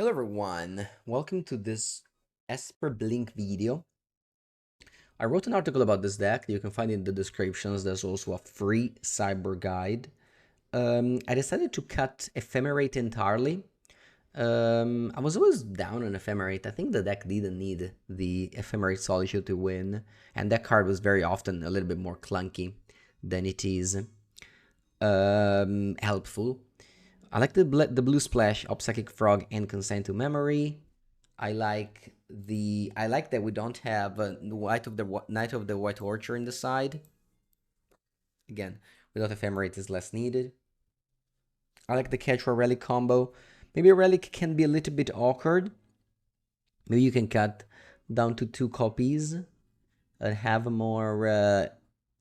Hello everyone, welcome to this Esper Blink video. I wrote an article about this deck, you can find it in the descriptions. There's also a free cyber guide. I decided to cut Ephemerate entirely. I was always down on Ephemerate. I think the deck didn't need the Ephemerate Solitude to win, and that card was very often a little bit more clunky than it is helpful. I like the blue splash, Psychic Frog, and Consent to Memory. I like that we don't have the Knight of the White Orchard in the side. Again, without Ephemerate is less needed. I like the Quechua Relic combo. Maybe a Relic can be a little bit awkward. Maybe you can cut down to 2 copies and have more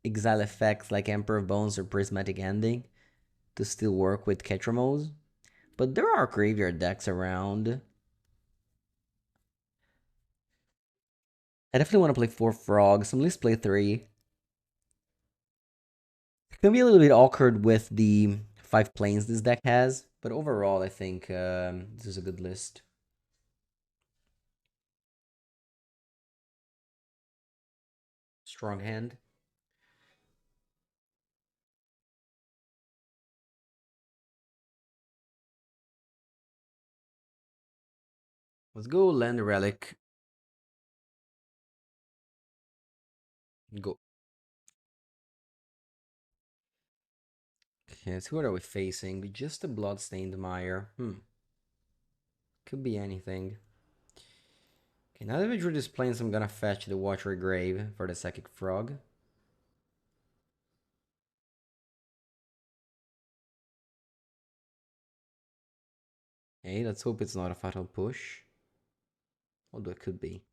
exile effects like Emperor of Bones or Prismatic Ending to still work with Quechua. But there are graveyard decks around. I definitely want to play 4 frogs. At least play 3. It can be a little bit awkward with the 5 planes this deck has, but overall I think this is a good list. Strong hand. Let's go land relic. Go. Okay, so what are we facing? Just a bloodstained mire. Could be anything. Okay, now that we drew this planes, I'm gonna fetch the Watery Grave for the Psychic Frog. Okay, let's hope it's not a fatal push. Although it could be.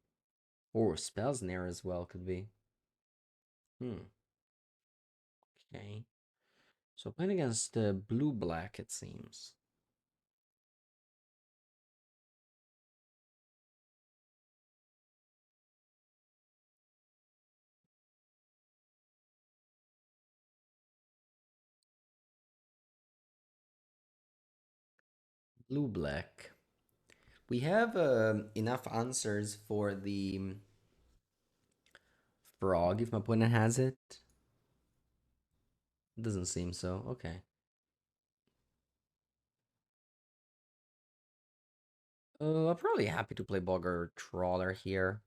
Or Spell Snare as well could be. Okay. So playing against the blue-black, it seems. Blue-black. We have enough answers for the frog if my opponent has it. Doesn't seem so. Okay. I'm probably happy to play Bogger Trawler here.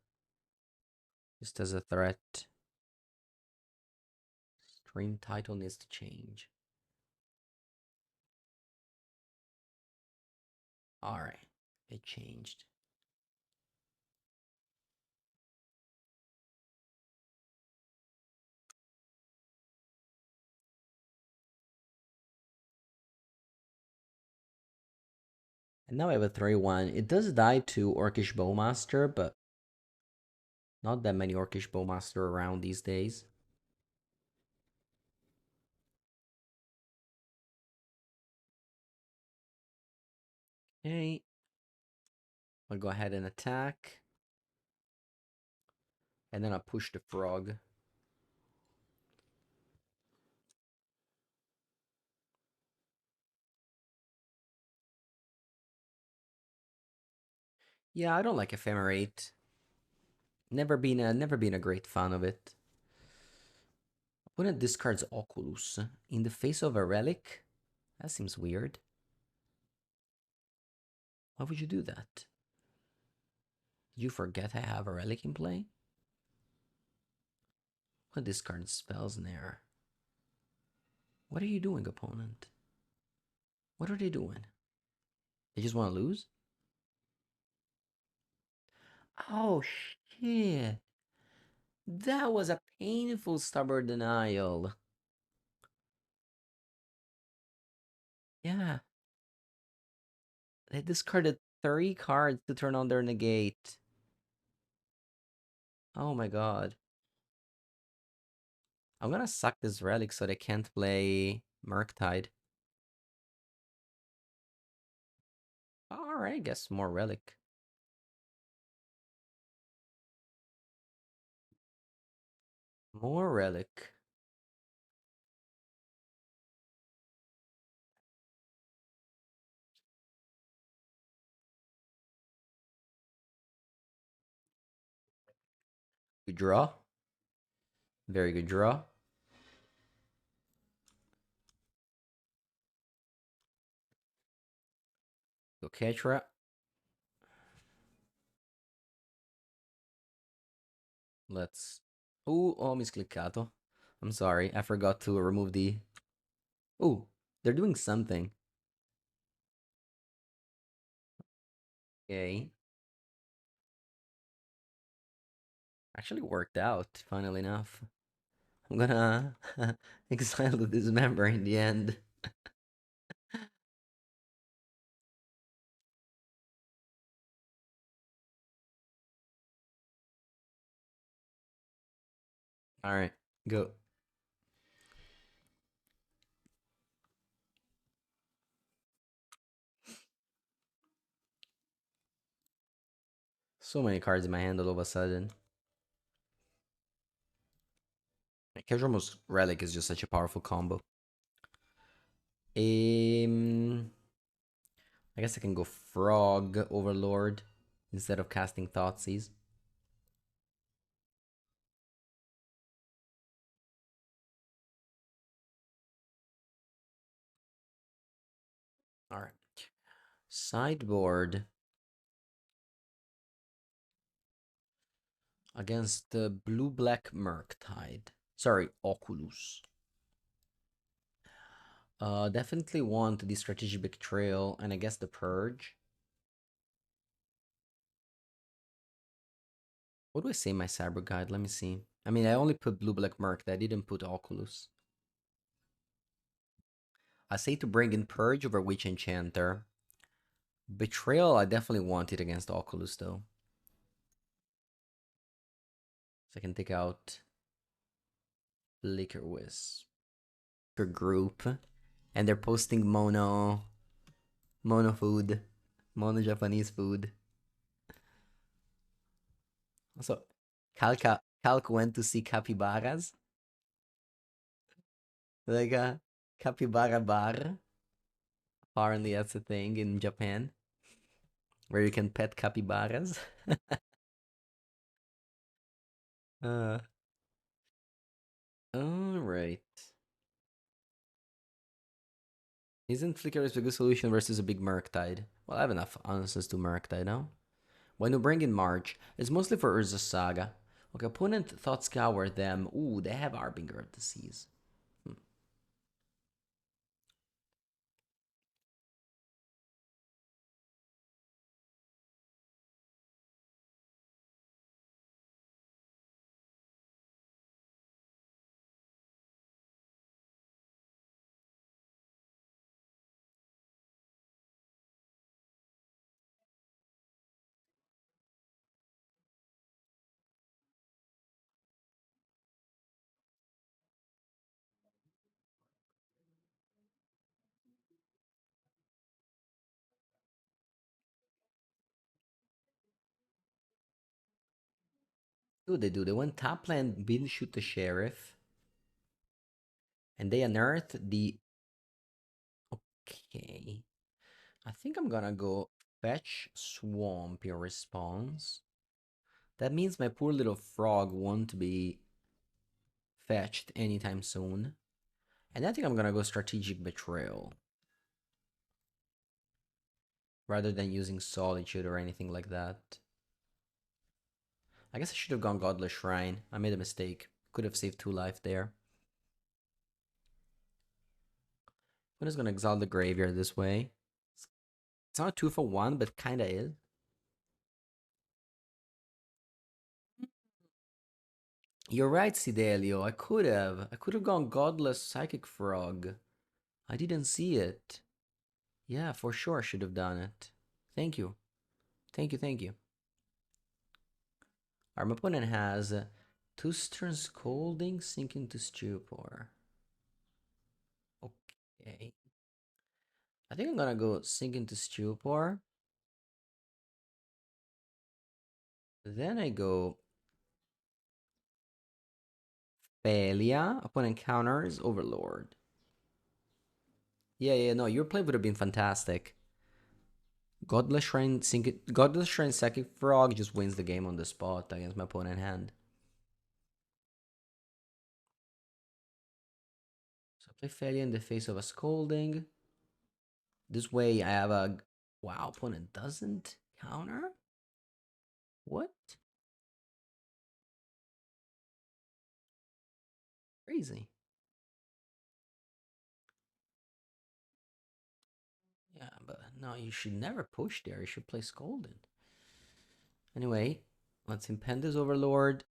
Just as a threat. Stream title needs to change. Alright. It changed. And now I have a 3-1. It does die to Orcish Bowmaster, but not that many Orcish Bowmaster around these days. Okay. I'll go ahead and attack. And then I'll push the frog. Yeah, I don't like Ephemerate. Never been a great fan of it. Opponent discards Oculus in the face of a relic? That seems weird. Why would you do that? Did you forget I have a relic in play? What discard spells in there? What are you doing, opponent? What are they doing? They just want to lose? Oh shit. That was a painful stubborn denial. Yeah. They discarded 3 cards to turn on their negate. Oh my god. I'm gonna suck this relic so they can't play Murktide. Alright, guess more relic. More relic. Good draw. Very good draw. Go Ketra. Let's... Oh, miscliccato. I'm sorry. I forgot to remove the... Oh, they're doing something. Okay. Actually worked out, funnily enough. I'm gonna exile the Dismember in the end. Alright, go. So many cards in my hand all of a sudden. Casualmost Relic is just such a powerful combo. I guess I can go Frog Overlord instead of casting Thoughtseize. Alright. Sideboard. Against the blue-black Murktide. Sorry, Oculus. Definitely want the Strategic Betrayal and I guess the Purge. What do I say in my Cyber Guide? Let me see. I mean, I only put blue-black Murktide. I didn't put Oculus. I say to bring in Purge over Witch Enchanter. Betrayal, I definitely want it against Oculus, though. So I can take out Liquor Wisp. Group. And they're posting mono food. Mono Japanese food. Also, Calc went to see capybaras. Like a capybara bar. Apparently that's a thing in Japan. Where you can pet capybaras. uh, Alright. Isn't Flicker a good solution versus a big Murktide? Well, I have enough answers to Murktide now. When you bring in March, it's mostly for Urza Saga. Okay, opponent thought scour them. Ooh, they have Harbinger of the Seas. What they do? They went top lane, Bill shoot the sheriff. And they unearthed the... Okay. I think I'm gonna go fetch Swamp your response. That means my poor little frog won't be fetched anytime soon. And I think I'm gonna go Strategic Betrayal. Rather than using Solitude or anything like that. I guess I should have gone Godless Shrine. I made a mistake. Could have saved 2 life there. I'm just gonna exile the graveyard this way. It's not a 2 for 1, but kinda is. You're right, Sidelio. I could have. I could have gone Godless Psychic Frog. I didn't see it. Yeah, for sure I should have done it. Thank you. Thank you, thank you. Our opponent has 2 Stern Scolding, Sink into Stupor. Okay. I think I'm gonna go Sink into Stupor. Then I go Failure. Opponent counters Overlord. Yeah, no, your play would have been fantastic. Godless Shrine Psychic Frog just wins the game on the spot against my opponent hand. Play failure in the face of a scolding. This way I have a... Wow, opponent doesn't counter? What? Crazy. Yeah, but no, you should never push there. You should play Scolded. Anyway, let's impend this Overlord.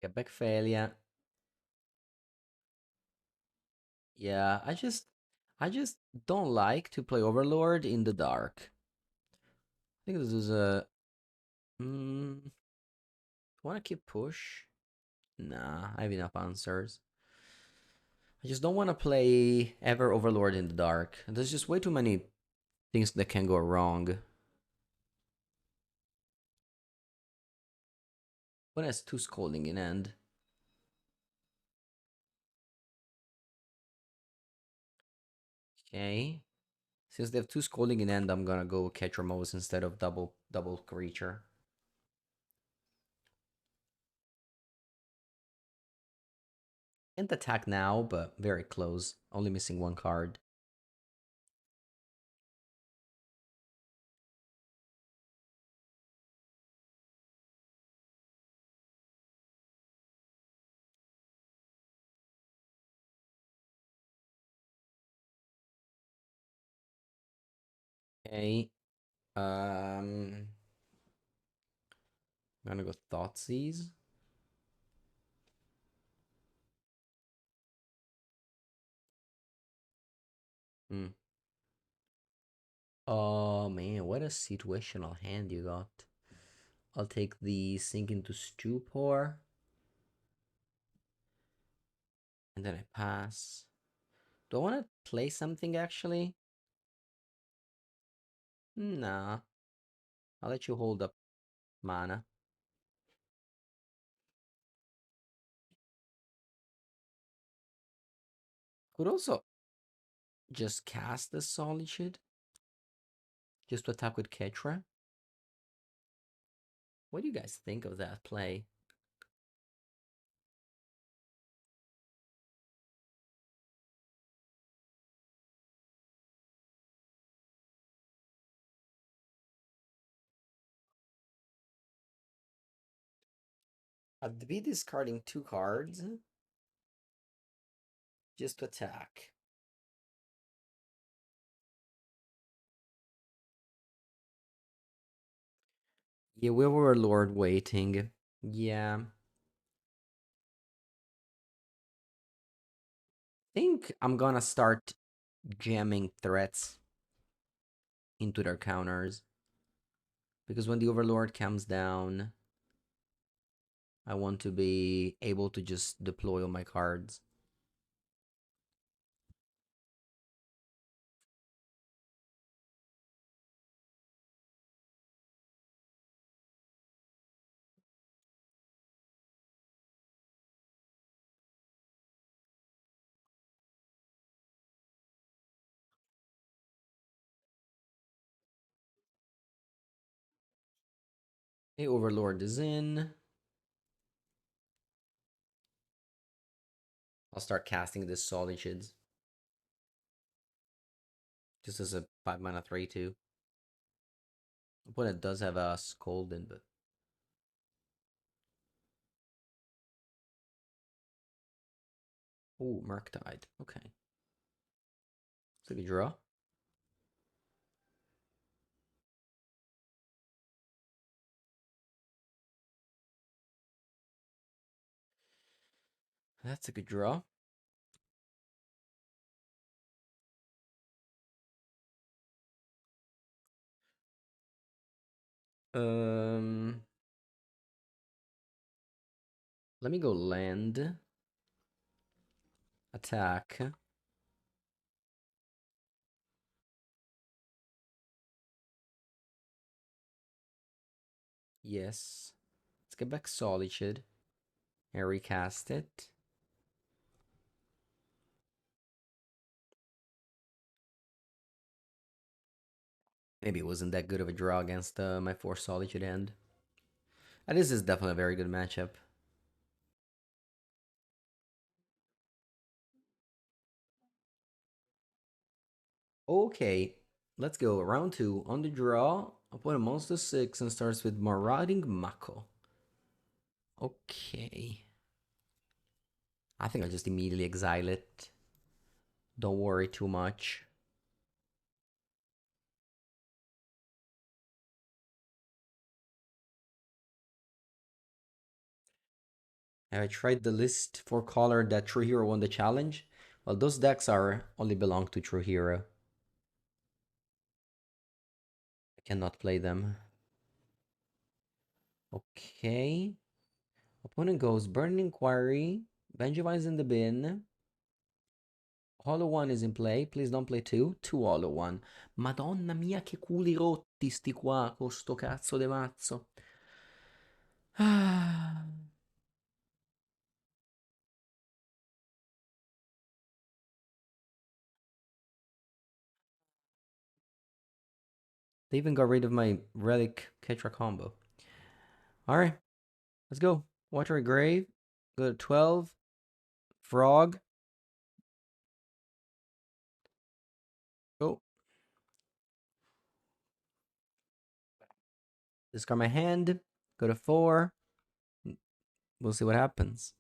Get back failure. Yeah, I just don't like to play Overlord in the dark. I think this is a... want to keep push? Nah, I have enough answers. I just don't want to play ever Overlord in the dark. There's just way too many things that can go wrong. One has two Scolding in end. Okay. Since they have two Scolding in end, I'm gonna go catch Ramos instead of double creature. Can't attack now, but very close. Only missing one card. Okay. I'm gonna go Thoughtseize. Hmm. Oh man, what a situational hand you got. I'll take the Sink into Stupor. And then I pass. Do I want to play something actually? Nah. I'll let you hold up mana. Could also just cast the Solitude. Just to attack with Ketra. What do you guys think of that play? I'd be discarding two cards just to attack. Yeah, we were Lord waiting. Yeah. Think I'm gonna start jamming threats into their counters. Because when the Overlord comes down, I want to be able to just deploy all my cards. Hey, Overlord is in. I'll start casting this Solitudes. Just as a 5 mana 3/2. Opponent does have a Scolded, but... Ooh, Murktide. Okay. It's a good draw. That's a good draw. Um, Let me go land. Attack. Yes. Let's get back Solitude and recast it. Maybe it wasn't that good of a draw against my 4 Solitude end. This is definitely a very good matchup. Okay, let's go. Round two. On the draw, opponent monster 6 and starts with Marauding Mako. Okay. I think I'll just immediately exile it. Don't worry too much. I tried the list for color that True Hero won the challenge. Well, those decks are only belong to True Hero. I cannot play them. Okay. Opponent goes Burning Inquiry. Benjamin's in the bin. HolloWine is in play. Please don't play two. Two HolloWine. Madonna mia che culi rotti sti qua con sto cazzo de mazzo. Ah. They even got rid of my Relic Ketra combo. Alright, let's go. Watery Grave. Go to 12. Frog. Go. Discard my hand. Go to 4. We'll see what happens.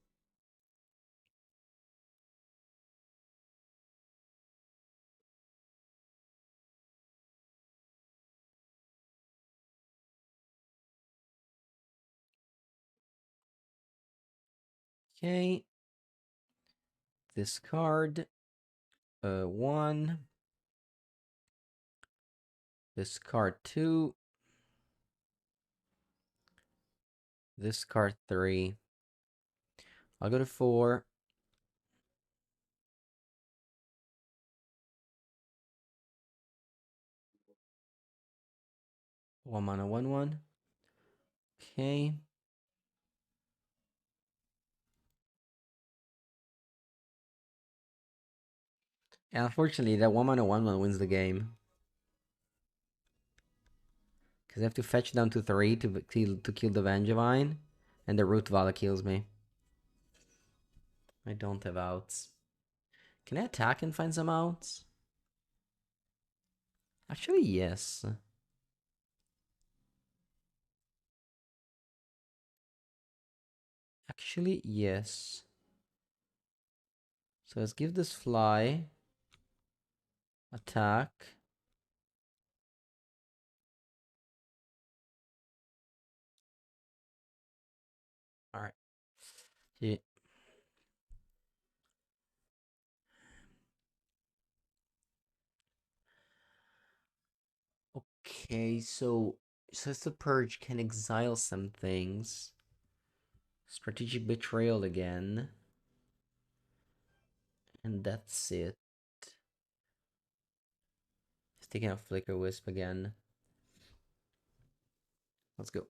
Okay. Discard. 1. Discard 2. Discard 3. I'll go to 4. 1 mana 1/1. Okay. And unfortunately, that 1 mana 1/1 wins the game. Because I have to fetch down to 3 to kill the Vengevine. And the Root Vala kills me. I don't have outs. Can I attack and find some outs? Actually, yes. Actually, yes. So let's give this fly. Attack. Alright. Yeah. Okay, so says the Purge can exile some things. Strategic Betrayal again. And that's it. He's taking a Flicker Wisp again. Let's go.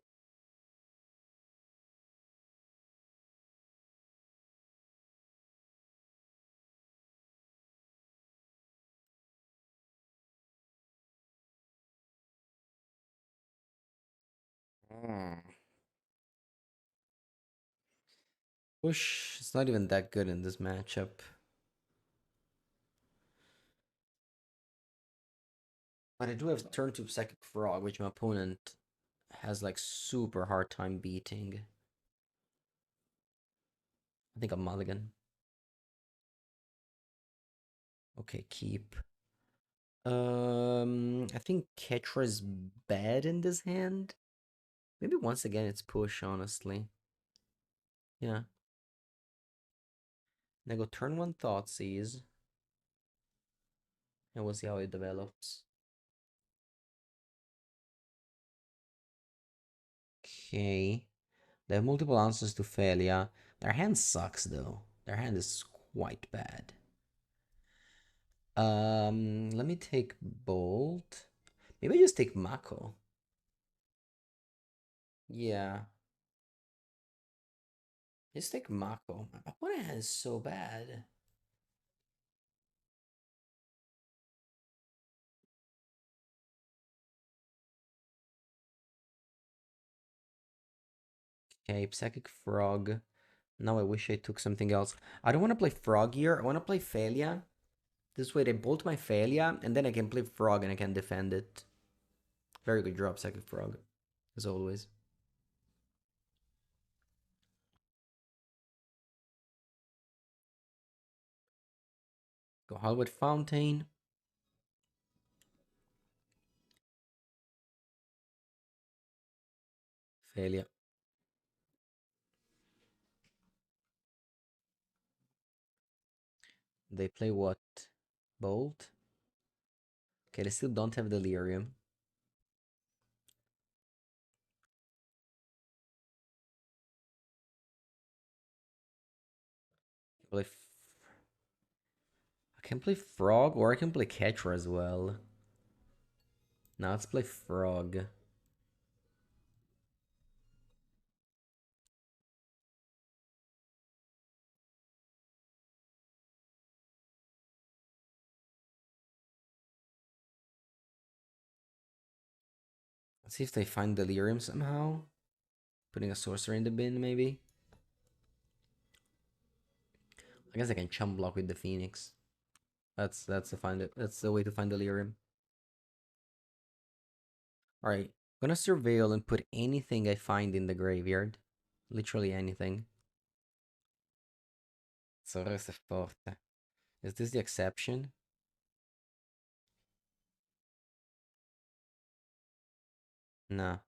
Push is not even that good in this matchup. But I do have turn 2 Psychic Frog, which my opponent has like super hard time beating. I think a mulligan. Okay, keep. I think Ketra is bad in this hand. Maybe once again it's push, honestly. Yeah. Then I go turn 1 Thoughtseize. And we'll see how it develops. Okay. They have multiple answers to failure. Their hand sucks though. Their hand is quite bad. Let me take Bolt. Maybe I just take Mako. Yeah. Just take Mako. My opponent hand is so bad. Okay, Psychic Frog. Now I wish I took something else. I don't want to play Frog here. I want to play Failure. This way they bolt my Failure, and then I can play Frog and I can defend it. Very good drop, Psychic Frog, as always. Go Hollywood Fountain. Failure. They play what? Bolt? Okay, they still don't have Delirium. Play I can play Frog or I can play Catcher as well. Now let's play Frog. Let's see if they find Delirium somehow. Putting a sorcerer in the bin, maybe. I guess I can chump block with the Phoenix. That's the way to find Delirium. Alright. Gonna surveil and put anything I find in the graveyard. Literally anything. Sorceress Forte. Is this the exception? Nah.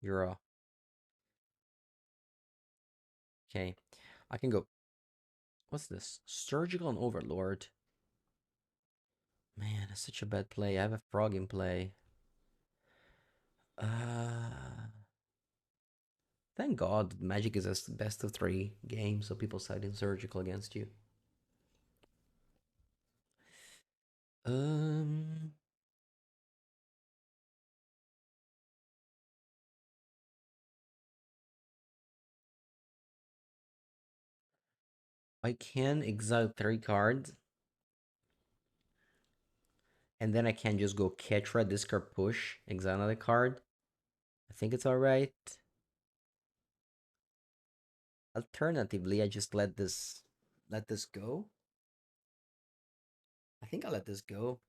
You're okay. I can go. What's this? Surgical and Overlord. Man, that's such a bad play. I have a frog in play. Thank God Magic is a best of three game, so people siding surgical against you. Um, I can exile 3 cards, and then I can just go Ketra, discard push, exile another card. I think it's alright. Alternatively, I just let this go. I think I'll let this go.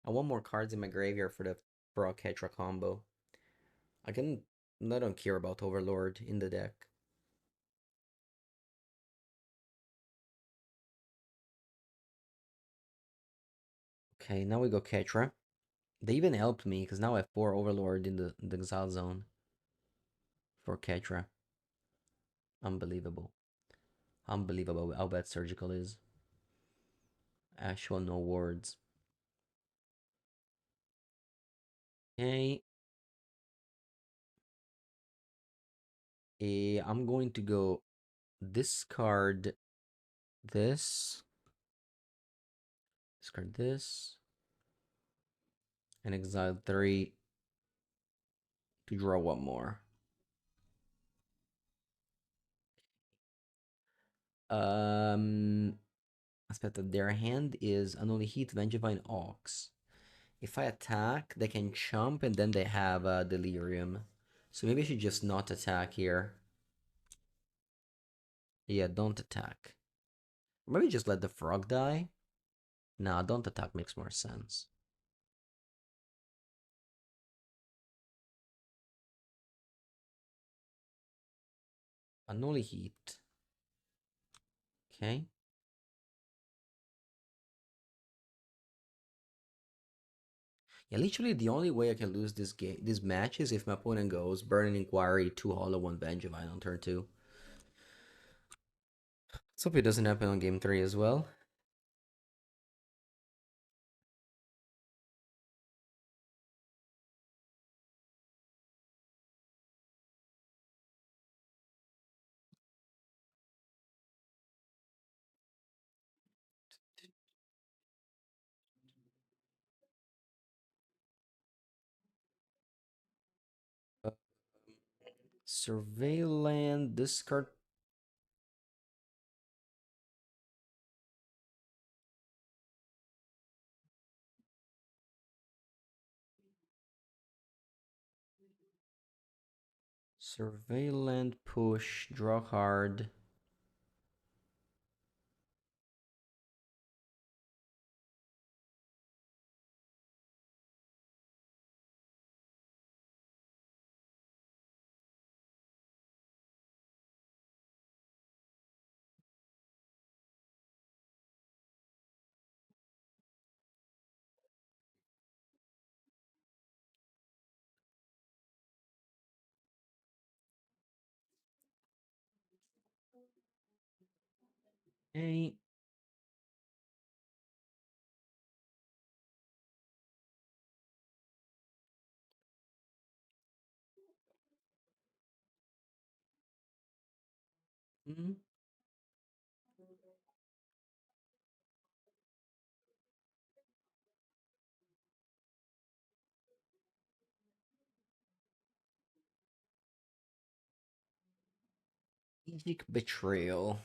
I want more cards in my graveyard for the Frog Ketra combo. I can I don't care about Overlord in the deck. Okay, now we go Ketra. They even helped me because now I have 4 Overlord in the exile zone for Ketra. Unbelievable. Unbelievable how bad surgical is. Actual no words. Okay. I'm going to go discard this. Discard this. And exile 3 to draw 1 more. Aspect of their hand is Anoli Heat, Vengevine, Ox. If I attack, they can chump and then they have Delirium. So maybe I should just not attack here. Yeah, don't attack. Maybe just let the frog die. Nah, don't attack makes more sense. Anoli Heat. Okay. Yeah, literally the only way I can lose this match is if my opponent goes Burning Inquiry, 2 Hollow, 1 Vengevine on turn 2. Let's hope it doesn't happen on game 3 as well. Uh, Surveillant, discard. Surveillant, push, draw card. Okay. Mm. Strategic betrayal.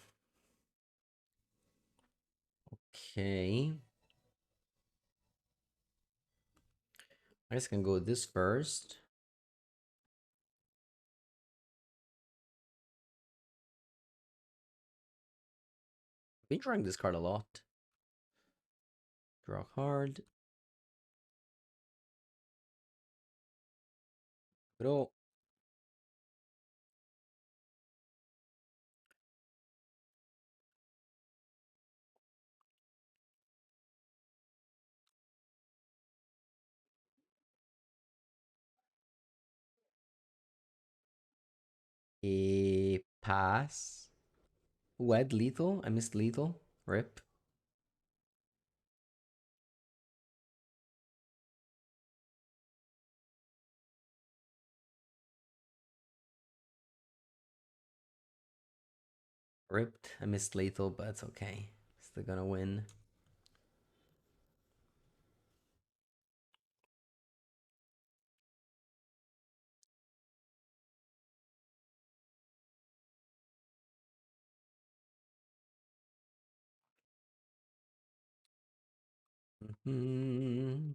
Okay. I guess I can go with this first. Been drawing this card a lot. Draw a card. Draw. A pass. Ooh, I had lethal. I missed lethal. Rip. Ripped. I missed lethal, but it's okay. Still gonna win. Mm-hmm.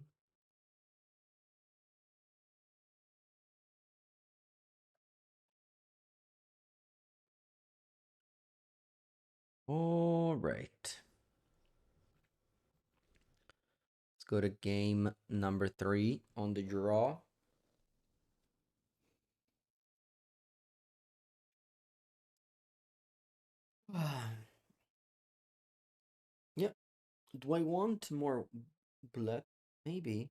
All right. Let's go to game number 3 on the draw. Yep. Do I want more blood? Maybe.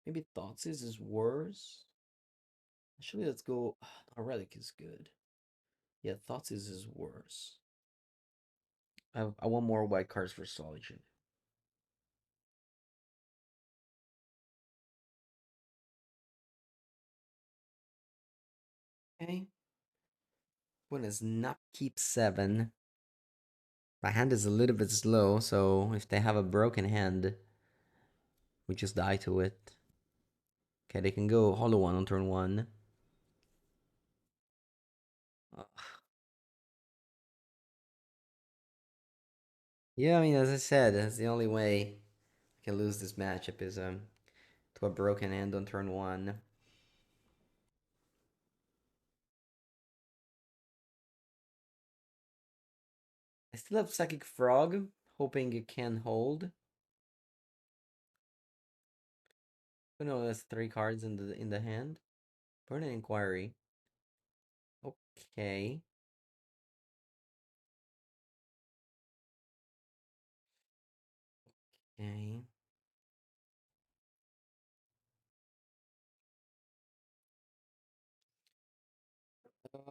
Maybe Thoughtseize is worse. Actually, let's go. A Relic is good. Yeah, Thoughtseize is worse. I want more white cards for Solitude. Okay. When is not keep 7. My hand is a little bit slow, so if they have a broken hand, we just die to it. Okay, they can go HolloWine on turn 1. Yeah, I mean, as I said, that's the only way I can lose this matchup is to a broken hand on turn 1. I still have Psychic Frog, hoping it can hold. Who knows? There's 3 cards in the hand. Burn an Inquiry. Okay. Okay.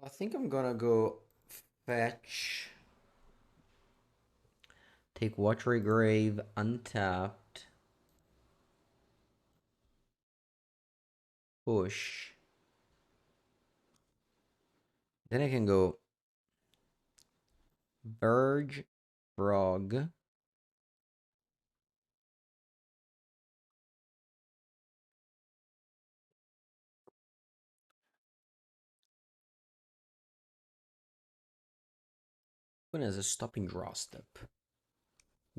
I think I'm gonna go fetch. Take Watery Grave, untapped. Push. Then I can go Verge, Frog. When has a stopping draw step.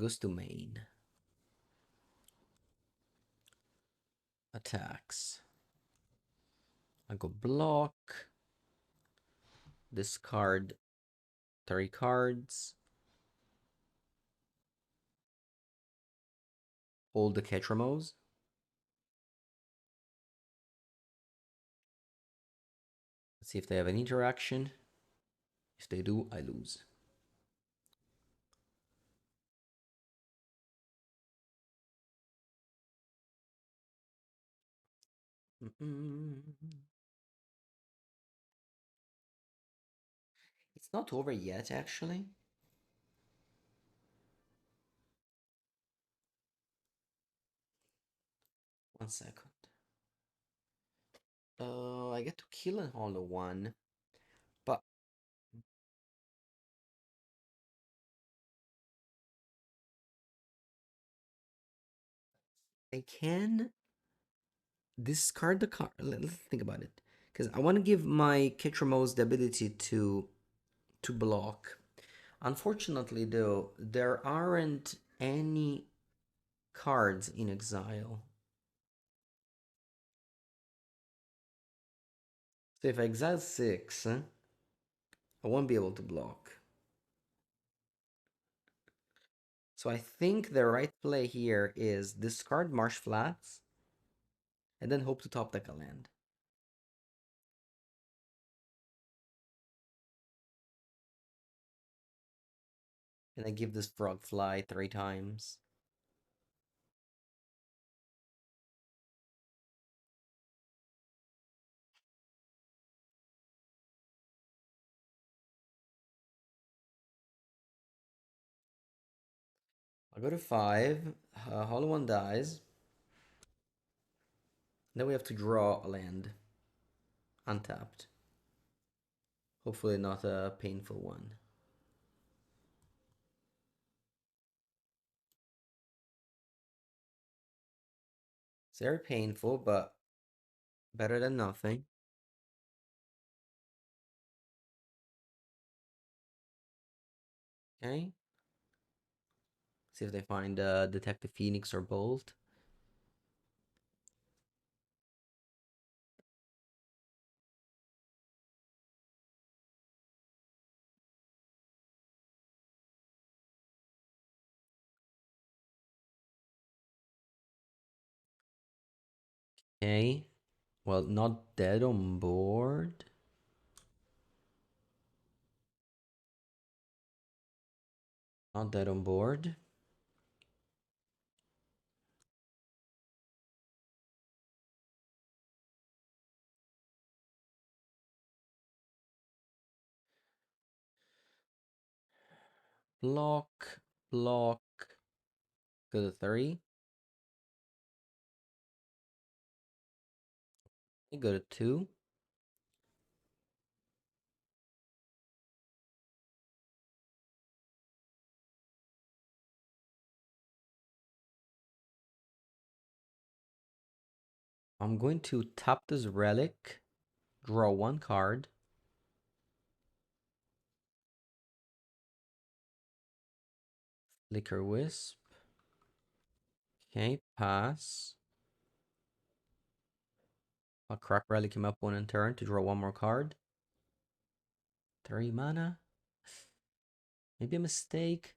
Goes to main. Attacks. I go block. Discard 3 cards. Hold the Ketramos. Let's see if they have an interaction. If they do, I lose. It's not over yet, actually. One second. I get to kill a HolloWine, but I can discard the card. Let's think about it, because I want to give my Ketramos the ability to block. Unfortunately, though, there aren't any cards in exile. So if I exile 6, I won't be able to block. So I think the right play here is discard Marsh Flats and then hope to top deck a land. And I give this frog fly 3 times. I'll go to 5. HolloWine dies. Then we have to draw a land. Untapped. Hopefully not a painful one. It's very painful, but better than nothing. Okay. See if they find Detective Phoenix or Bolt. Okay. Well, not dead on board. Not dead on board. Block. Block. Go to 3. Go to 2. I'm going to tap this relic. Draw 1 card. Flicker Wisp. Okay, pass. I'll crack relic him up 1 in turn to draw 1 more card. 3 mana. Maybe a mistake.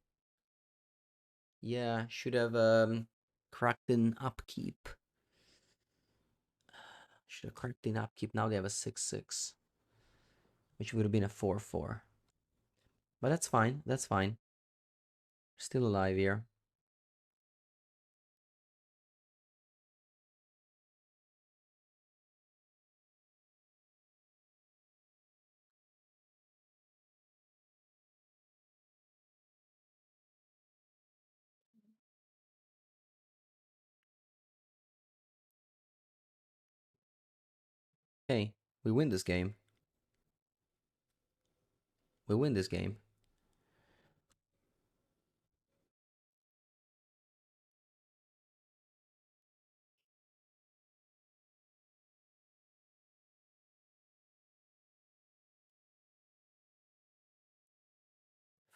Yeah, should have cracked in upkeep. Should have cracked in upkeep. Now they have a 6/6, which would have been a 4/4. But that's fine. That's fine. Still alive here. Hey, we win this game. We win this game.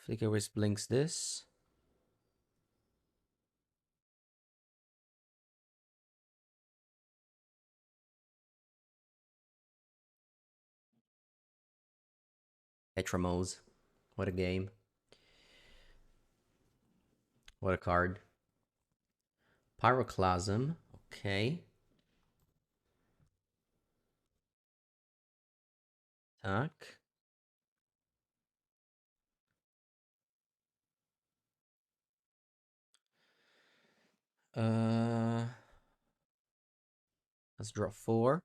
Flicker Wisp blinks this. Etramos. What a game. What a card. Pyroclasm. Okay. Attack. Uh, let's draw 4.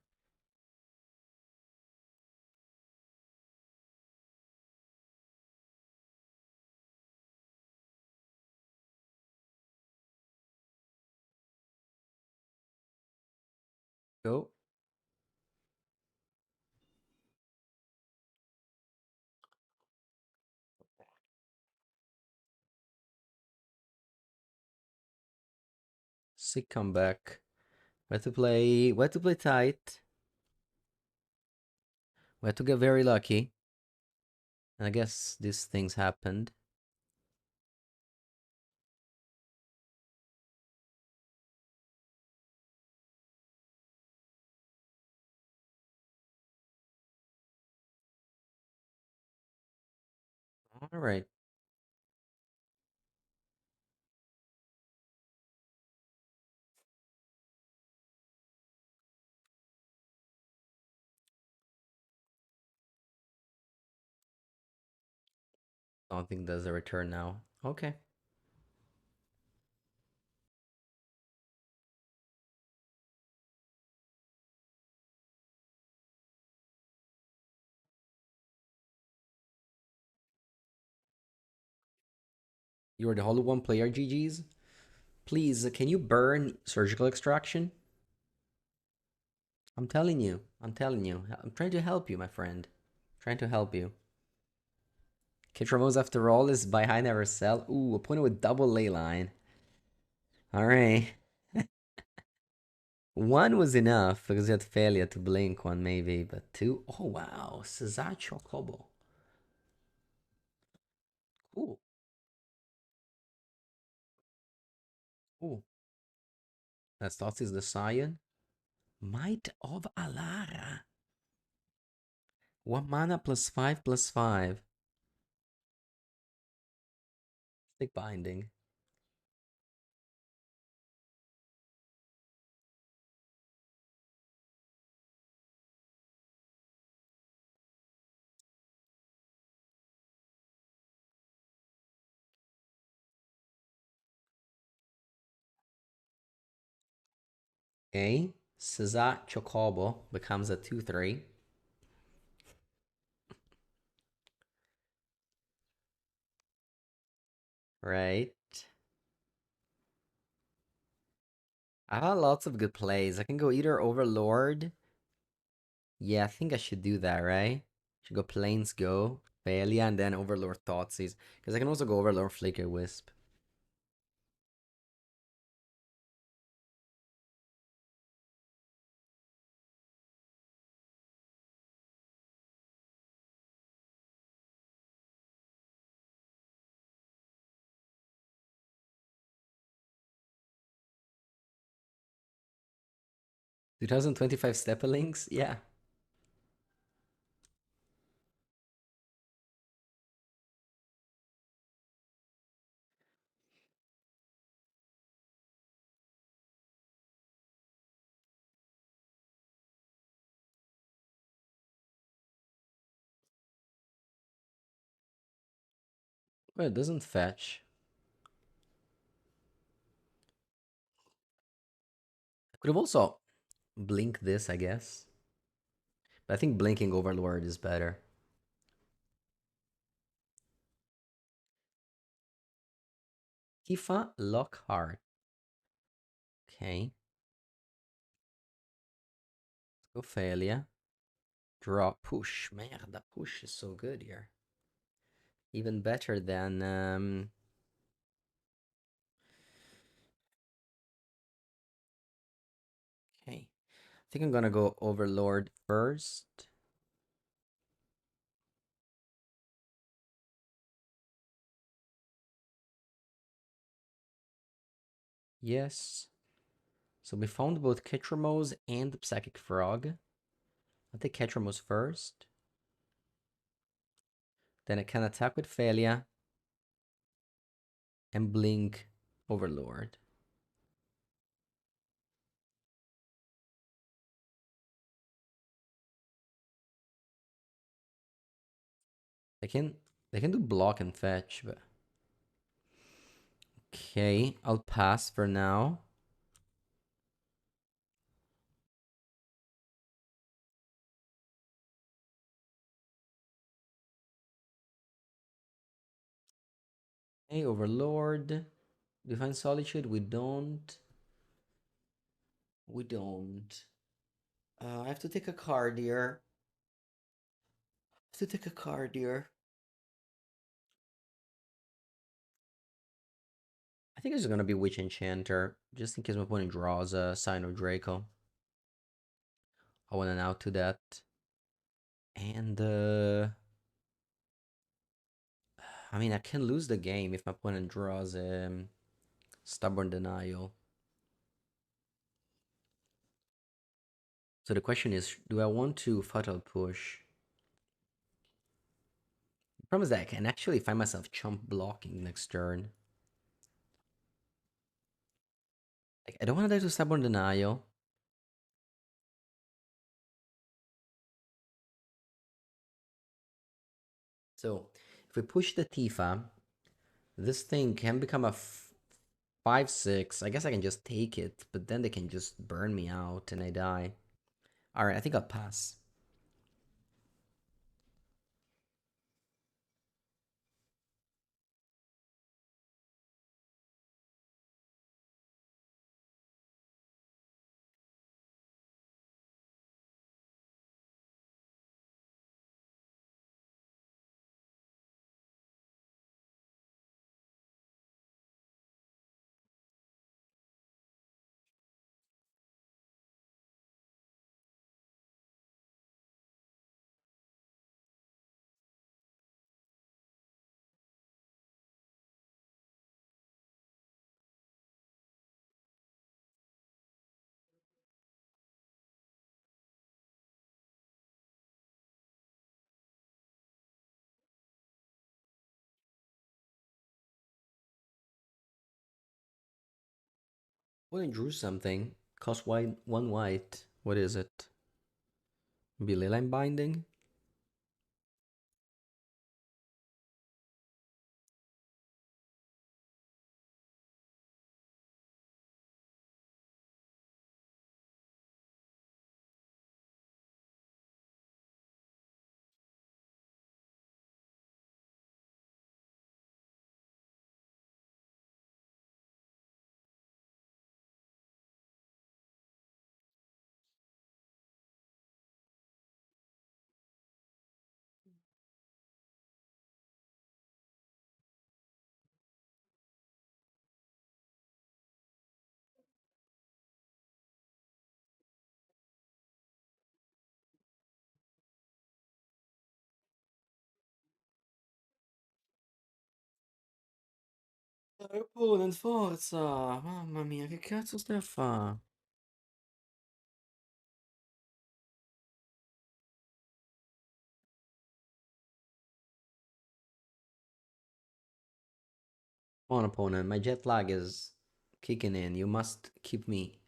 Go. Sick comeback. Where to play? Where to play tight? Where to get very lucky? And I guess these things happened. All right. I don't think there's a return now. Okay. You're the HolloWine player, GG's. Please, can you burn surgical extraction? I'm telling you. I'm telling you. I'm trying to help you, my friend. Trying to help you. Kitramos, after all, is by high never sell. Ooh, opponent with double ley line. All right. One was enough because you had failure to blink one, maybe, but two. Oh, wow. Cesar Chocobo. Cool. Cool. That's thoughts is the Scion. Might of Alara. 1 mana +5/+5. Stick binding. Okay. Cesar Chocobo becomes a 2/3. Right. I have lots of good plays. I can go either Overlord. Yeah, I think I should do that, right? Should go Plains Go, Failure, and then Overlord Thoughtseize. Because I can also go Overlord Flicker Wisp. Two 2025 Steppelinks? Yeah. Well, it doesn't fetch. I could have also blinked this, I guess. But I think blinking Overlord is better. Tifa Lockhart. Okay. Go Failure. Draw Push. Merda, Push is so good here. Even better than... Okay. I think I'm gonna go Overlord first. Yes. So we found both Ketramos and the Psychic Frog. I'll take Ketramos first. Then I can attack with Failure and blink Overlord. They can they can do block and fetch, but okay, I'll pass for now. Hey, Overlord. Define Solitude. We don't. We don't. I have to take a card here. I have to take a card here. I think it's gonna be Witch Enchanter, just in case my opponent draws a Sign of Draco. I want an out to that. And I mean I can lose the game if my opponent draws Stubborn Denial. So the question is, do I want to Fatal Push? The problem is that I can actually find myself chump blocking next turn. Like, I don't want to die to Stubborn Denial. So if we push the Tifa, this thing can become a 5/6. I guess I can just take it, but then they can just burn me out and I die. Alright, I think I'll pass. Well, I drew something. Cost white, 1 white. What is it? Maybe Leyline Binding? Opponent, forza! Mamma mia, che cazzo stai a fa'? Come on, opponent, my jet lag is kicking in. You must keep me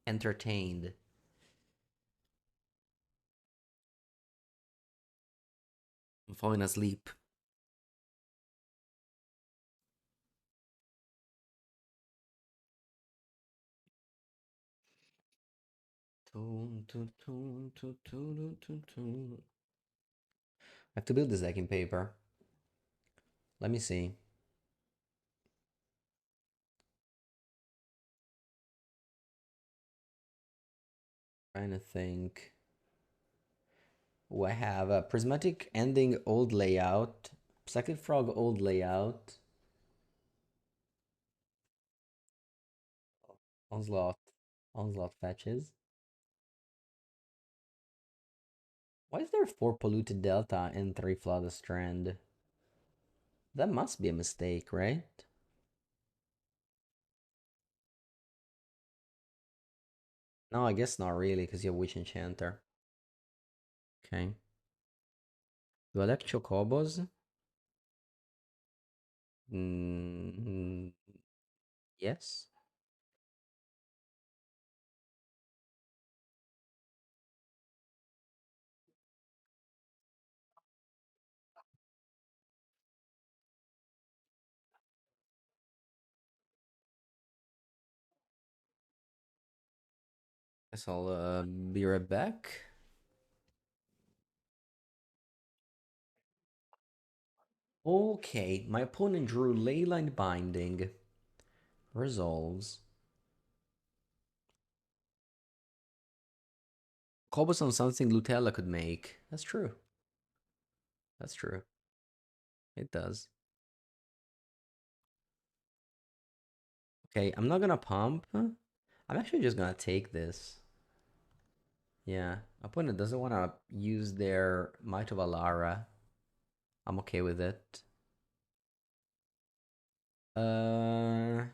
entertained. I'm falling asleep. I have to build this deck in paper. Let me see. Trying to think. Oh, I have a Prismatic Ending old layout, Psychic Frog old layout, Onslaught, Onslaught fetches. Why is there 4 Polluted Delta and 3 Flooded Strand? That must be a mistake, right? No, I guess not really, because you have Witch Enchanter. Okay. Do I like chocobos? Mm, yes. Guess I'll be right back. Okay, my opponent drew Leyline Binding. Resolves. Cobblestone something Lutella could make. That's true. That's true. It does. Okay, I'm not gonna pump. I'm actually just gonna take this. Yeah, opponent doesn't want to use their Might of Alara. I'm okay with it. Do I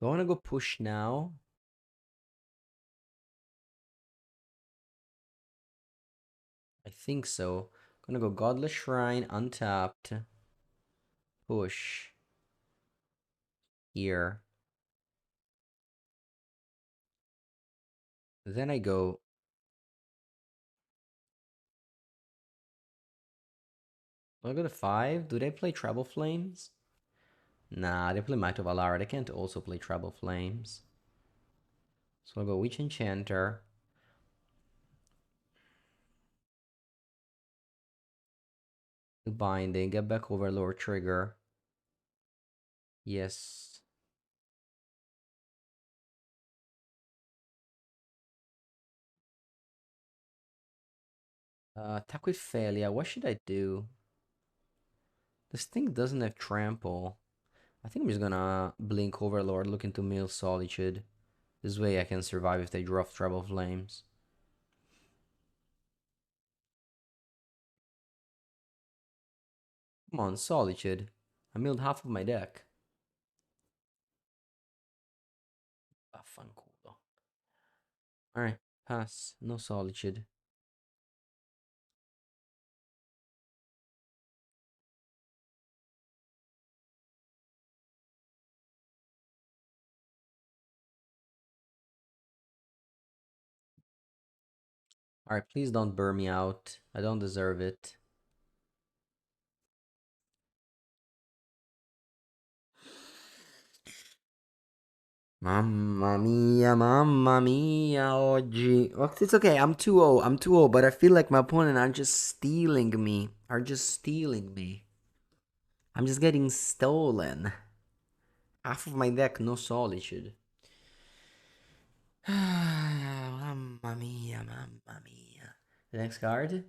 want to go push now? I think so. Gonna go Godless Shrine, untapped, push here. Then I go. Do I go to 5? Do they play Treble Flames? Nah, they play Might of Alara. They can't also play Treble Flames. So I'll go Witch Enchanter. Binding, get back Overlord trigger. Yes. Attack with failure. What should I do? This thing doesn't have trample. I think I'm just gonna blink Overlord, look into Mill Solitude. This way I can survive if they draw off Treble Flames. Come on, Solitude. I milled half of my deck. Vaffanculo. Alright, pass. No Solitude. Alright, please don't burn me out. I don't deserve it. Mamma mia, oggi. Well, it's okay, I'm 2-0, but I feel like my opponent are just stealing me. Are just stealing me. I'm just getting stolen. Half of my deck, no Solitude. Mamma mia, mamma mia. The next card?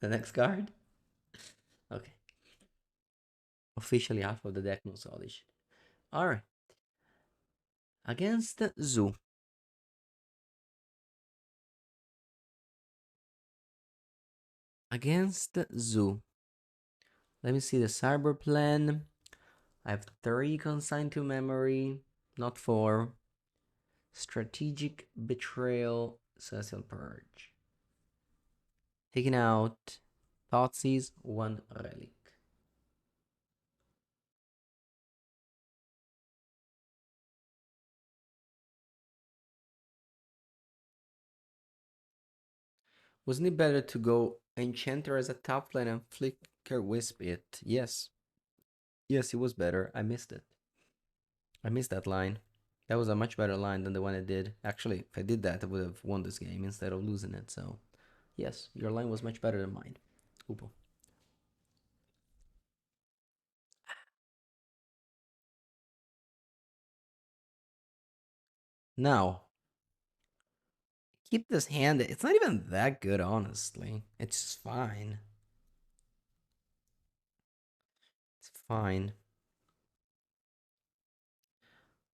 The next card? Okay. Officially half of the deck, no Solitude. Alright. Against Zoo. Against Zoo. Let me see the cyber plan. I have 3 consigned to memory, not 4. Strategic betrayal, Celestial Purge. Taking out Thoughtseize, 1 relic. Wasn't it better to go Enchanter as a top lane and Flicker Wisp it? Yes. Yes, it was better. I missed it. I missed that line. That was a much better line than the one I did. Actually, if I did that, I would have won this game instead of losing it. So, yes, your line was much better than mine. Upo. Now, keep this hand. It's not even that good, honestly. It's just fine. It's fine.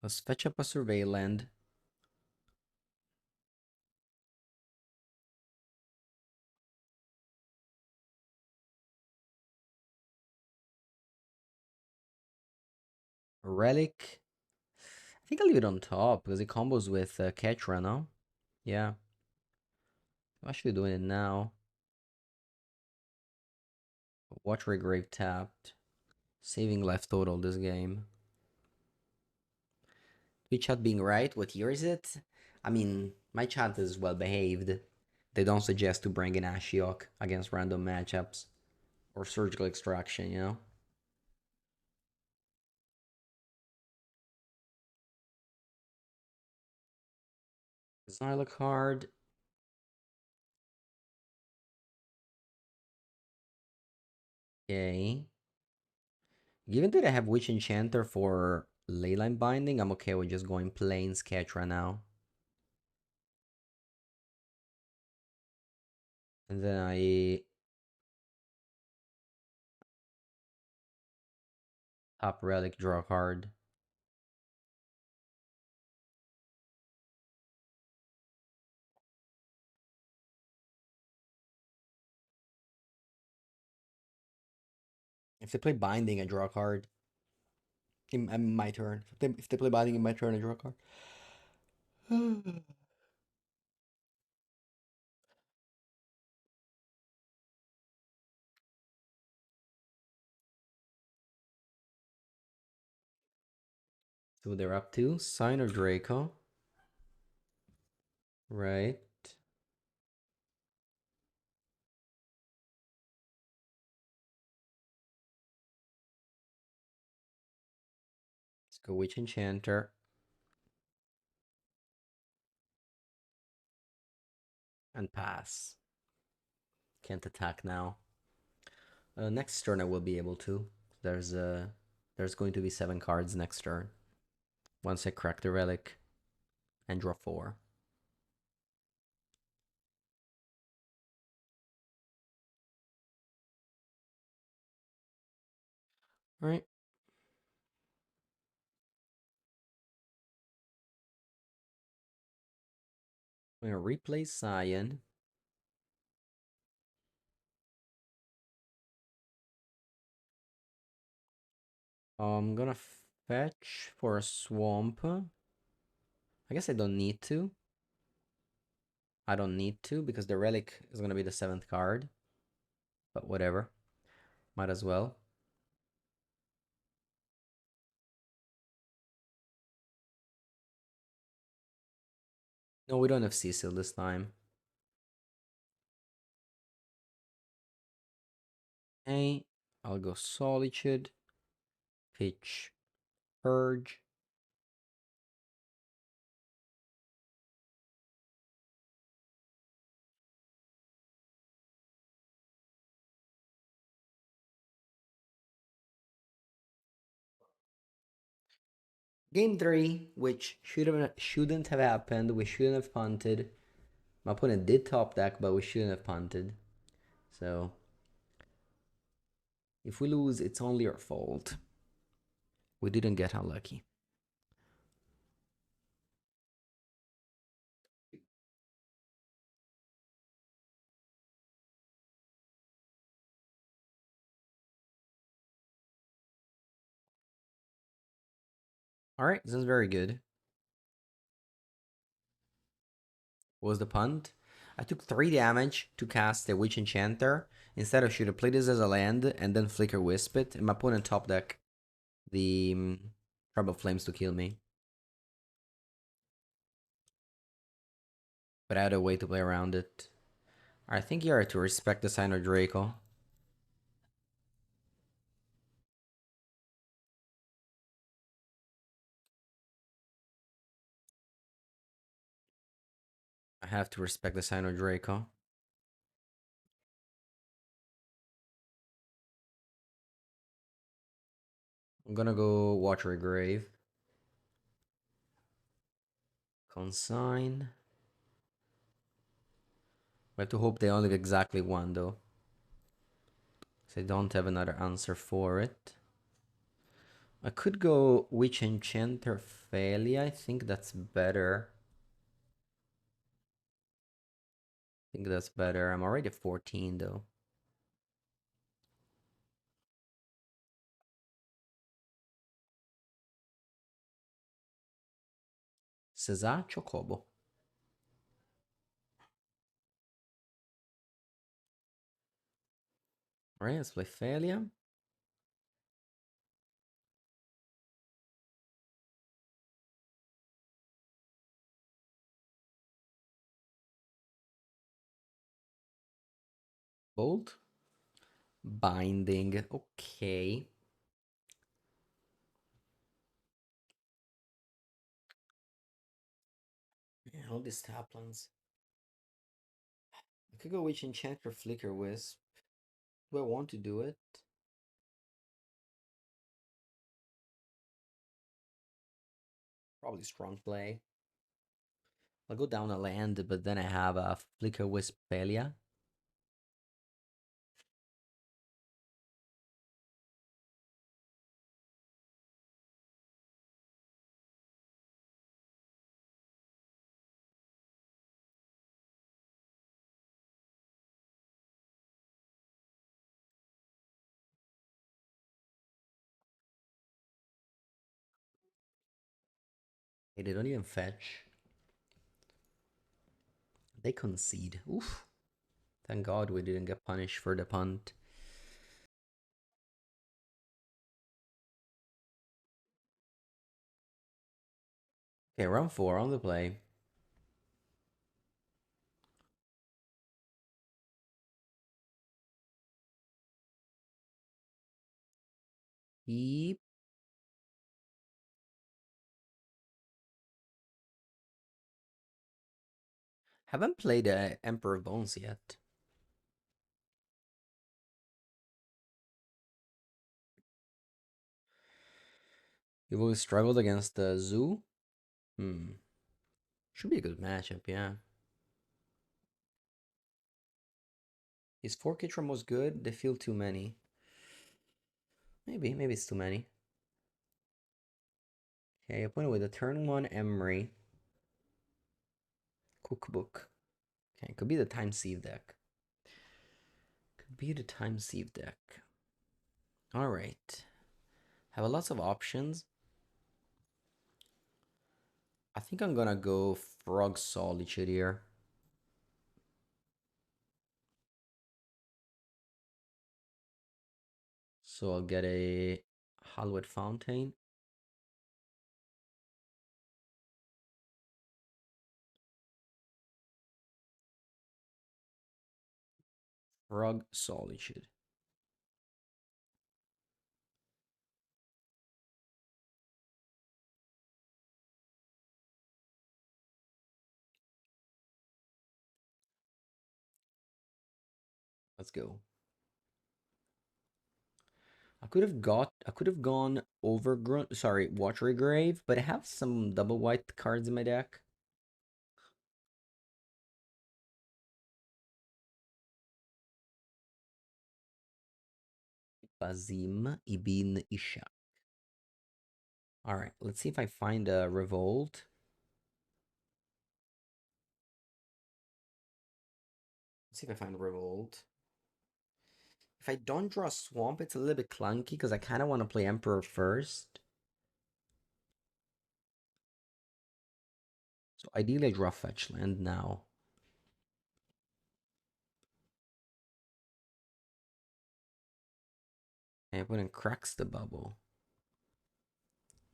Let's fetch up a survey land. A relic. I think I'll leave it on top because it combos with Ketra, no? Yeah. I'm actually doing it now. Watch Regrave tapped. Saving life total this game. Twitch chat being right, what year is it? I mean, my chat is well behaved. They don't suggest to bring in Ashiok against random matchups or surgical extraction, you know? Zyla card. Okay. Given that I have Witch Enchanter for Leyline Binding, I'm okay with just going plain sketch right now. And then I top relic, draw a card. If they play Binding, I draw a card. In my turn. If they play Binding in my turn, I draw a card. So they're up to Sign or Draco. Right. Let's go Witch Enchanter. And pass. Can't attack now. Next turn I will be able to. There's going to be 7 cards next turn. Once I crack the relic and draw 4. Alright. I'm gonna replay Cyan. I'm gonna fetch for a swamp. I guess I don't need to. I don't need to because the relic is gonna be the 7th card. But whatever. Might as well. No, we don't have Cecil this time. Hey, I'll go Solitude. Pitch. Purge. Game 3, which shouldn't have happened. We shouldn't have punted. My opponent did top deck, but we shouldn't have punted. So, if we lose, it's only our fault. We didn't get unlucky. Alright, this is very good. What was the punt? I took 3 damage to cast a Witch Enchanter. Instead, I should have played this as a land and then Flicker Wisp it. And my opponent top deck the Trouble Flames to kill me. But I had a way to play around it. I think you are to respect the sign of Draco. I have to respect the sign of Draco. I'm gonna go Watery Grave. Consign. We have to hope they only have exactly one though. So I don't have another answer for it. I could go Witch Enchanter Phalia. I think that's better. I think that's better. I'm already at 14 though. Cesar Chocobo. Alright, let's play Failure. Bolt. Binding. Okay. Yeah, all these taplans. I could go Witch Enchanter Flicker Wisp. Do I want to do it? Probably strong play. I'll go down a land, but then I have a Flicker Wisp Failure. Hey, they don't even fetch. They concede. Oof. Thank God we didn't get punished for the punt. Okay, round 4 on the play. Yep. Haven't played Emperor of Bones yet. You've always struggled against the Zoo. Should be a good matchup, yeah. His 4 Kitram was good. They feel too many. Maybe it's too many. Okay, opponent with a turn 1 Emery. Cookbook. Okay, could be the Time Sieve deck. Could be the Time Sieve deck. Alright. Have a lots of options. I think I'm gonna go Frog Solitude here. So I'll get a Hollywood Fountain. Frog Solitude. Let's go. I could have gone Overgrown, sorry, Watery Grave, but I have some double white cards in my deck. Bazim Ibn Isha. All right, let's see if I find a Revolt. Let's see if I find a Revolt. If I don't draw Swamp, it's a little bit clunky because I kind of want to play Emperor first. So ideally I draw Fetch Land now. And I put in Cracks the Bubble.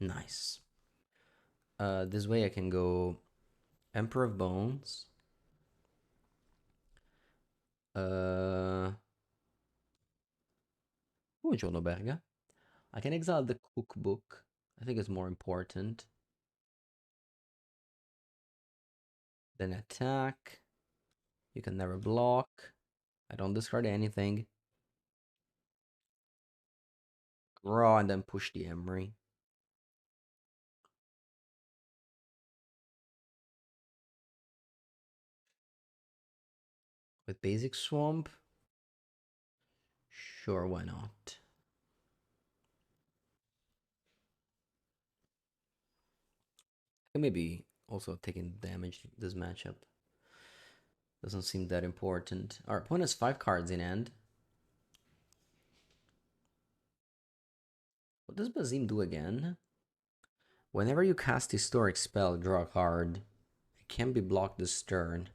Nice. This way I can go Emperor of Bones. Uh, Giorno Berga. I can exile the Cookbook. I think it's more important. Then attack. You can never block. I don't discard anything. Draw and then push the Emery. With basic Swamp? Sure, why not? And maybe also taking damage this matchup. Doesn't seem that important. Our opponent has 5 cards in hand. What does Bazim do again? Whenever you cast Historic Spell, draw a card. It can be blocked this turn.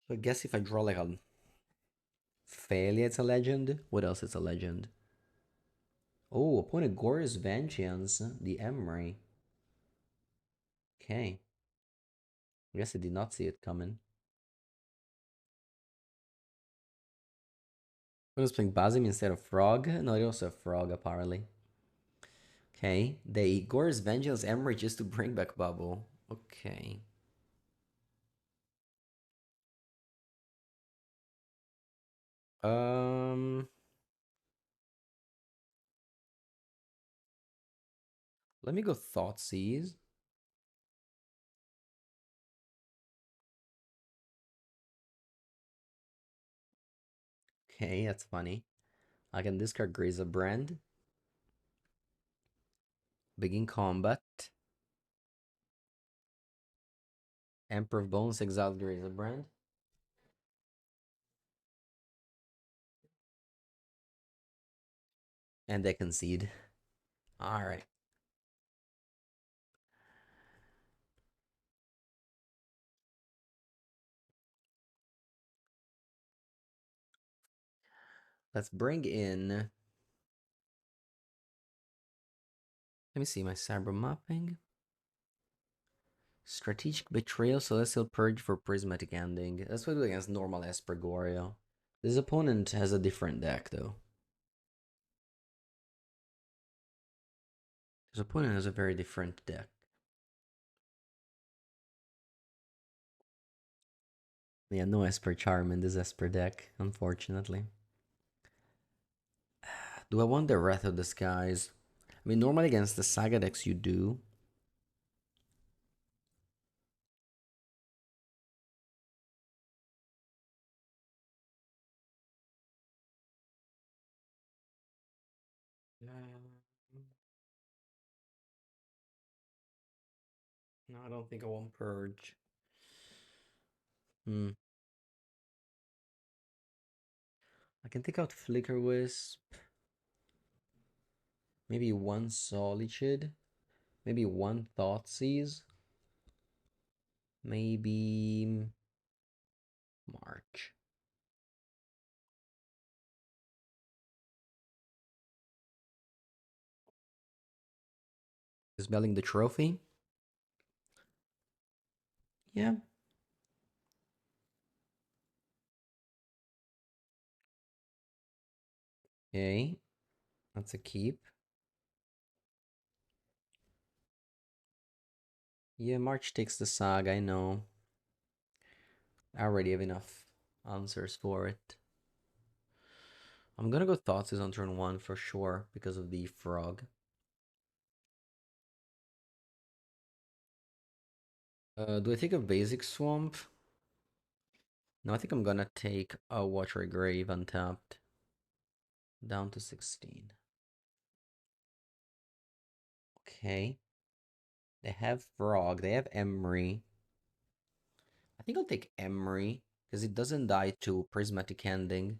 So I guess if I draw like a failure, it's a legend. What else is a legend? Oh, opponent Gore's Vengeance, the Emery. Okay. I guess I did not see it coming. I was playing Basim instead of Frog. No, it also a Frog, apparently. Okay. They Gore's Vengeance Emery just to bring back Bubble. Okay. Um, Let me go Thoughtseize. Okay, that's funny. I can discard Grazer Brand. Begin combat. Emperor of Bones, exile Grazer Brand. And they concede. Alright. Let's bring in. Let me see my cyber mapping. Strategic Betrayal, Celestial Purge for Prismatic Ending. That's what we do against normal Esper Gorio. This opponent has a different deck though. This opponent has a very different deck. Yeah, no Esper Charm in this Esper deck, unfortunately. Do I want the Wrath of the Skies? I mean, normally against the Saga decks you do. No, I don't think I want Purge. Hmm. I can take out Flicker Wisp. Maybe one Solitude. Maybe one Thoughtseize. Maybe March. Dispelling the trophy. Yeah. Okay. That's a keep. Yeah, March takes the Saga, I know. I already have enough answers for it. I'm gonna go Thoughtseize on turn 1 for sure because of the frog. Do I take a basic swamp? No, I think I'm gonna take a Watery Grave untapped. Down to 16. Okay. They have Frog. They have Emery. I think I'll take Emery because it doesn't die to Prismatic Ending.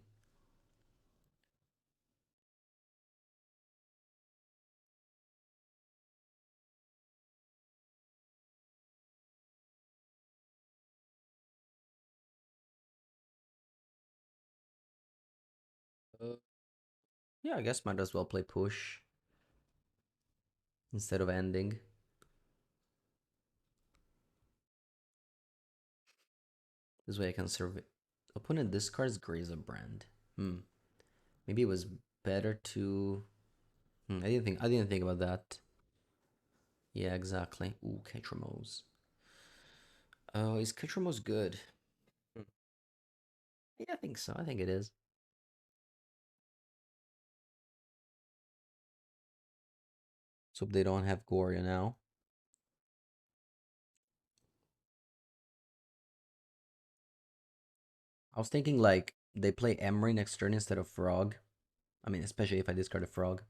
Uh, yeah, I guess might as well play Push instead of Ending. This way I can survive. Opponent discards Grazer Brand. Maybe it was better to. I didn't think about that. Yeah, exactly. Ooh, Ketramose. Oh, is Ketramose good? Hmm. Yeah, I think so. I think it is. So they don't have Goria now. I was thinking like they play Emery next turn instead of Frog. I mean, especially if I discard a Frog.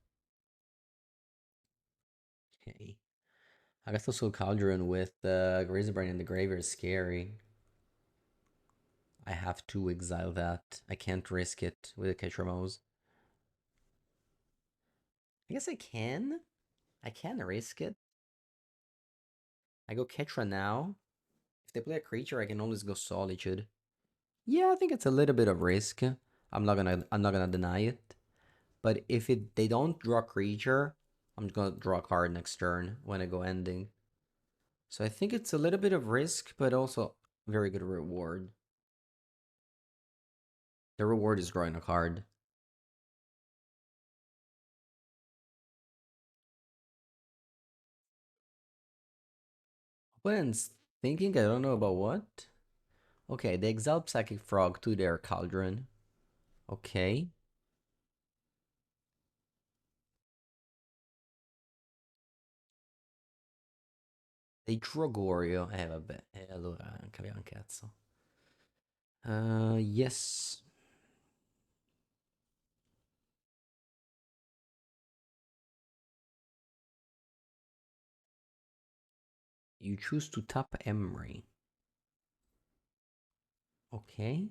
Okay. I guess also Cauldron with Razorbrain in the graveyard is scary. I have to exile that. I can't risk it with a Ketramose. I guess I can. I can risk it. I go Ketra now. If they play a creature, I can always go Solitude. Yeah, I think it's a little bit of risk. I'm not gonna deny it. But if they don't draw a creature, I'm just gonna draw a card next turn when I go ending. So I think it's a little bit of risk, but also very good reward. The reward is drawing a card. Opponent's thinking I don't know about what. Okay, they exile Psychic Frog to their Cauldron. Okay. They draw Gorio. Vabbè. Allora capiamo un cazzo. Yes. You choose to tap Emery. Okay.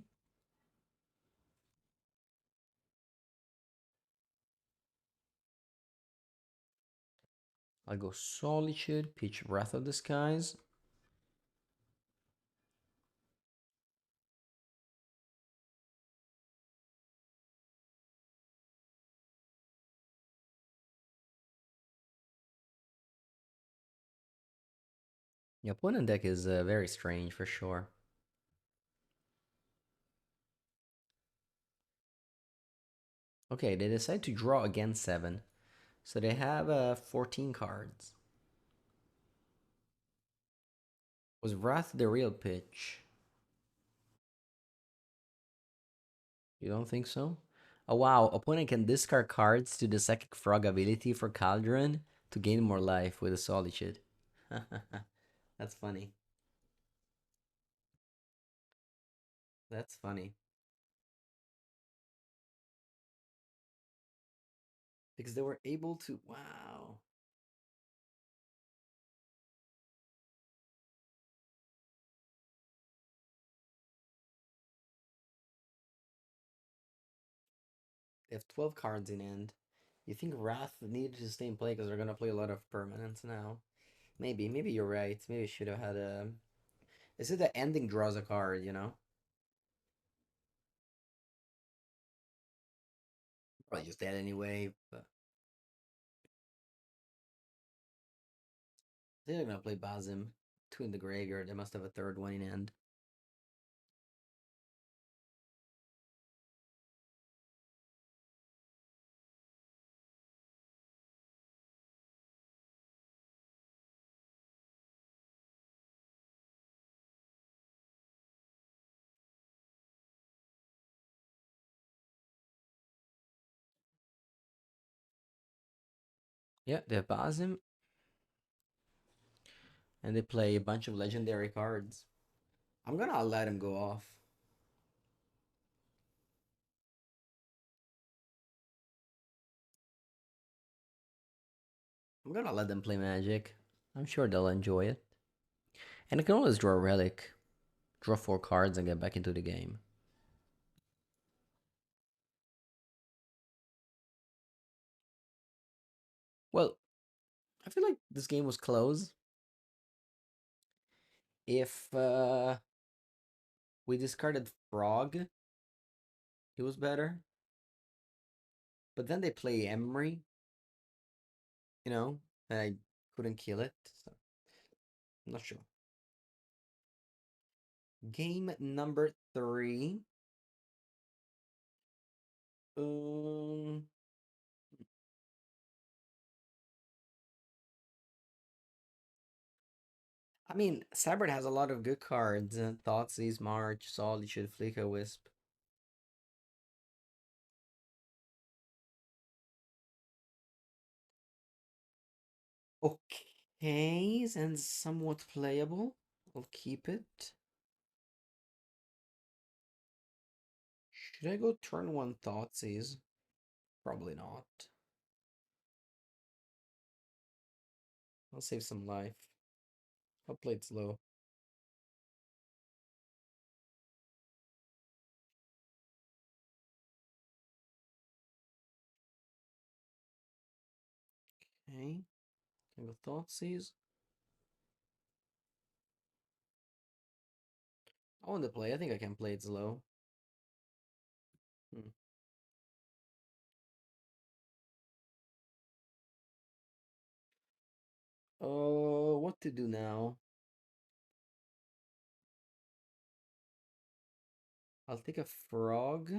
I'll go Solitude, pitch Wrath of the Skies. The opponent deck is very strange for sure. Okay, they decide to draw again 7. So they have 14 cards. Was Wrath the real pitch? You don't think so? Oh wow, opponent can discard cards to the Psychic Frog ability for Cauldron to gain more life with a Solitude. That's funny. That's funny. Because they were able to. Wow. They have 12 cards in hand. You think Wrath needed to stay in play because they're gonna play a lot of permanents now? Maybe you're right. Maybe should have had a. Is it the ending draws a card? Probably just dead anyway. But they're gonna play Bazim. Two in the graveyard. They must have a third one in hand. Yeah, they have Bazim, and they play a bunch of legendary cards. I'm gonna let him go off. I'm gonna let them play Magic. I'm sure they'll enjoy it. And I can always draw a Relic, draw 4 cards, and get back into the game. Well, I feel like this game was close. If we discarded Frog, it was better. But then they play Emery, and I couldn't kill it. So I'm not sure. Game number 3. Um, I mean, Cybert has a lot of good cards. Thoughtseize, March, Solitude, Flicker, Wisp. Okay, and somewhat playable. I'll keep it. Should I go turn 1 Thoughtseize? Probably not. I'll save some life. I'll play it slow. Okay, can go Thoughtseize. I want to play. I think I can play it slow. Hmm. Oh, what to do now? I'll take a frog.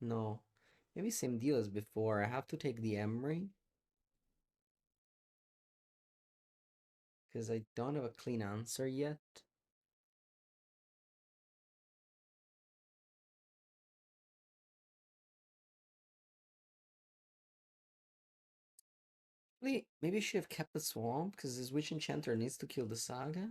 No. Maybe same deal as before. I have to take the Emery because I don't have a clean answer yet. Wait, maybe I should have kept the swamp because this witch enchanter needs to kill the saga.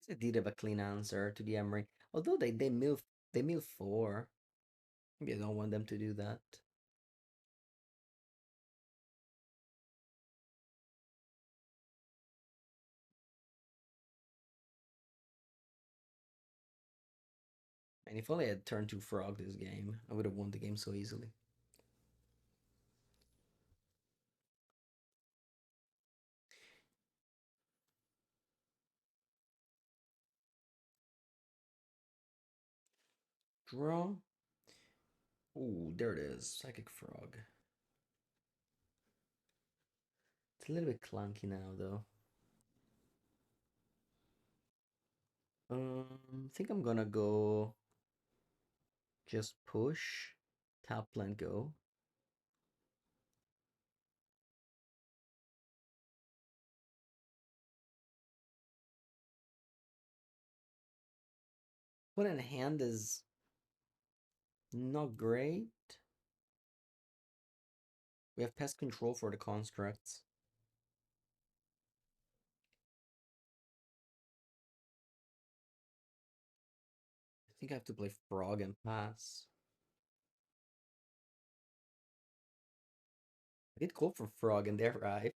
I did have a clean answer to the Emery. Although they mill four. Maybe I don't want them to do that. And if only I had turned to frog this game, I would have won the game so easily. Draw. Ooh, there it is. Psychic frog. It's a little bit clunky now though. I think I'm gonna go just push, tap land go. What in hand is not great. We have pest control for the constructs. I think I have to play frog and pass. I did call for frog and they're right.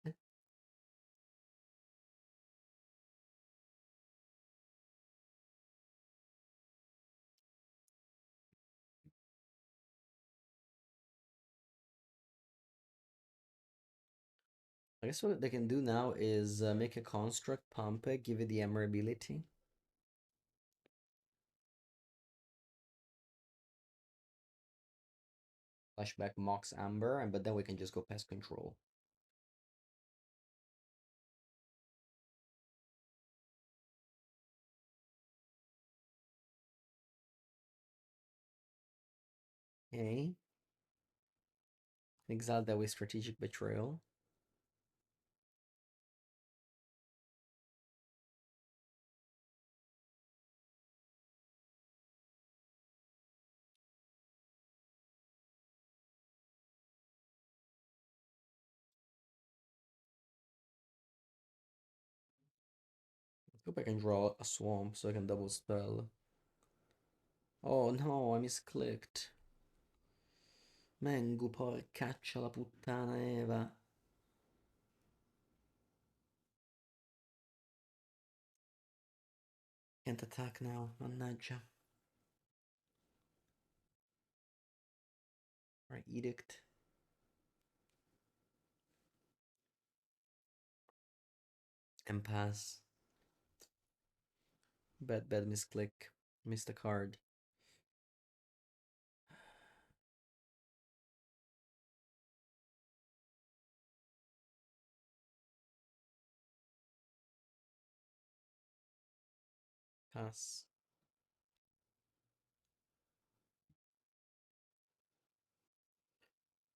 I guess what they can do now is make a construct, pump it, give it the Emmer ability. Flashback Mox Amber, and but then we can just go pest control. Okay. Exile that with strategic betrayal. Hope I can draw a swamp so I can double spell. Oh no, I misclicked. Mengu, porcaccia la puttana Eva. Can't attack now, mannaggia. Right, edict. And pass. Bad misclick. Missed a card. Pass.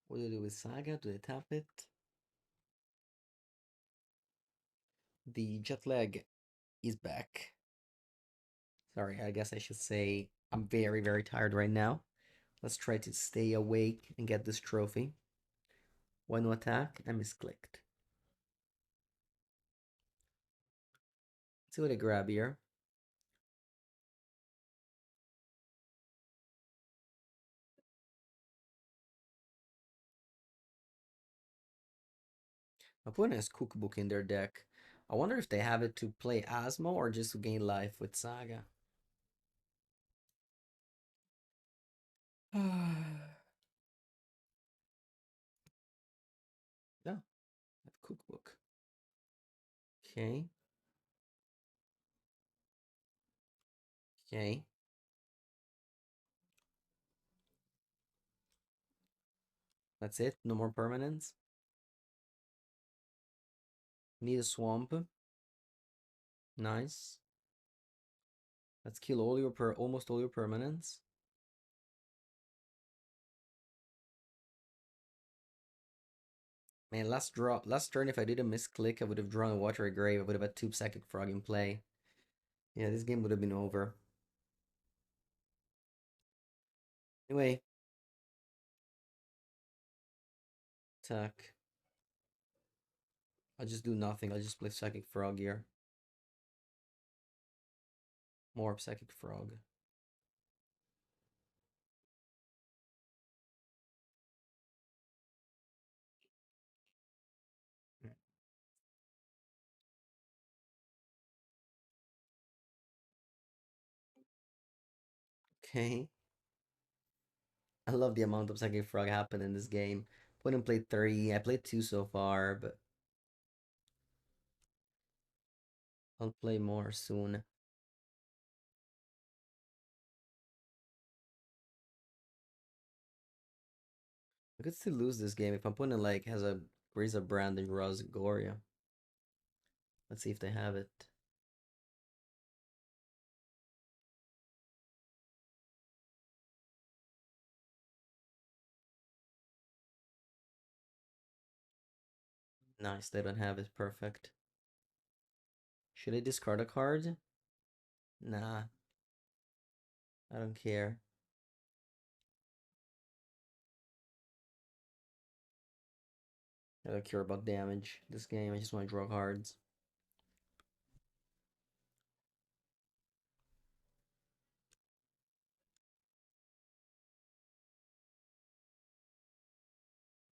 What do they do with Saga? Do they tap it? The jet lag is back. Sorry, I guess I should say I'm very, very tired right now. Let's try to stay awake and get this trophy. One no attack, I misclicked. Let's see what I grab here. My opponent has Cookbook in their deck. I wonder if they have it to play Asmo or just to gain life with Saga. Yeah, I have Cookbook. Okay. Okay. That's it. No more permanents. Need a swamp. Nice. Let's kill all your almost all your permanents. Man, last turn, if I didn't misclick, I would have drawn a watery grave. I would have had two psychic frog in play. Yeah, this game would have been over. Anyway, attack. I'll just do nothing. I'll just play psychic frog here. More psychic frog. Okay. I love the amount of psychic frog happened in this game. Wouldn't play 3. I played 2 so far, but I'll play more soon. I could still lose this game if my opponent like has a Grazer Brand and draws Goria. Let's see if they have it. Nice, they don't have it. Perfect. Should I discard a card? Nah, I don't care. I don't care about damage this game. I just want to draw cards.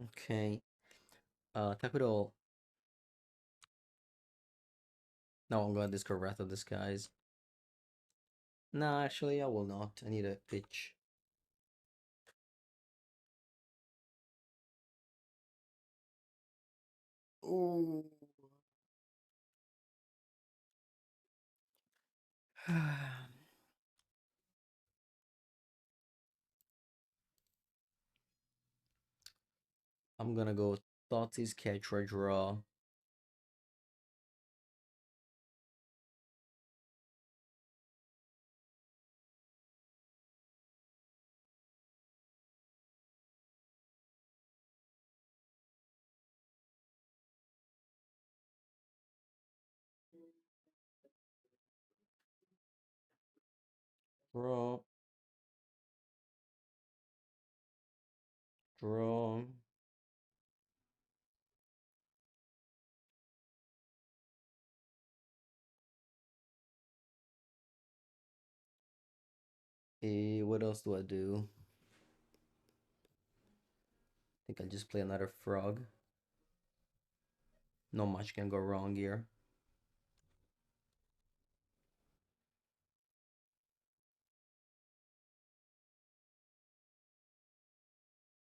Okay. Attack with all. No, I'm going to discard Wrath of the Skies. Nah, actually, I will not. I need a pitch. Ooh. I'm gonna go Thoughtseize Catch or draw. Draw. Draw. What else do I do? I think I'll just play another frog. Not much can go wrong here.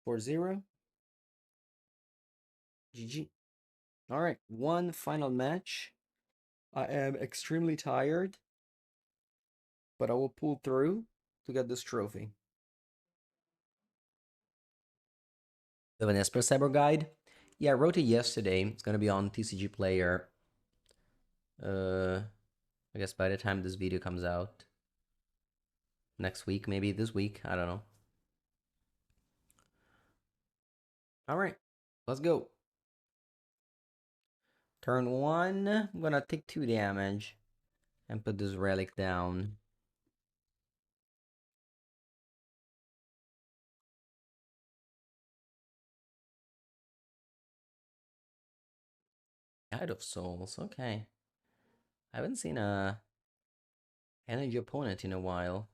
4-0. GG. Alright, one final match. I am extremely tired, but I will pull through to get this trophy. We have an Esper Cyber Guide. Yeah, I wrote it yesterday. It's gonna be on TCG Player. I guess by the time this video comes out. Next week, maybe this week. I don't know. Alright, let's go. Turn 1, I'm gonna take 2 damage and put this relic down. Guide of Souls, okay. I haven't seen a energy opponent in a while.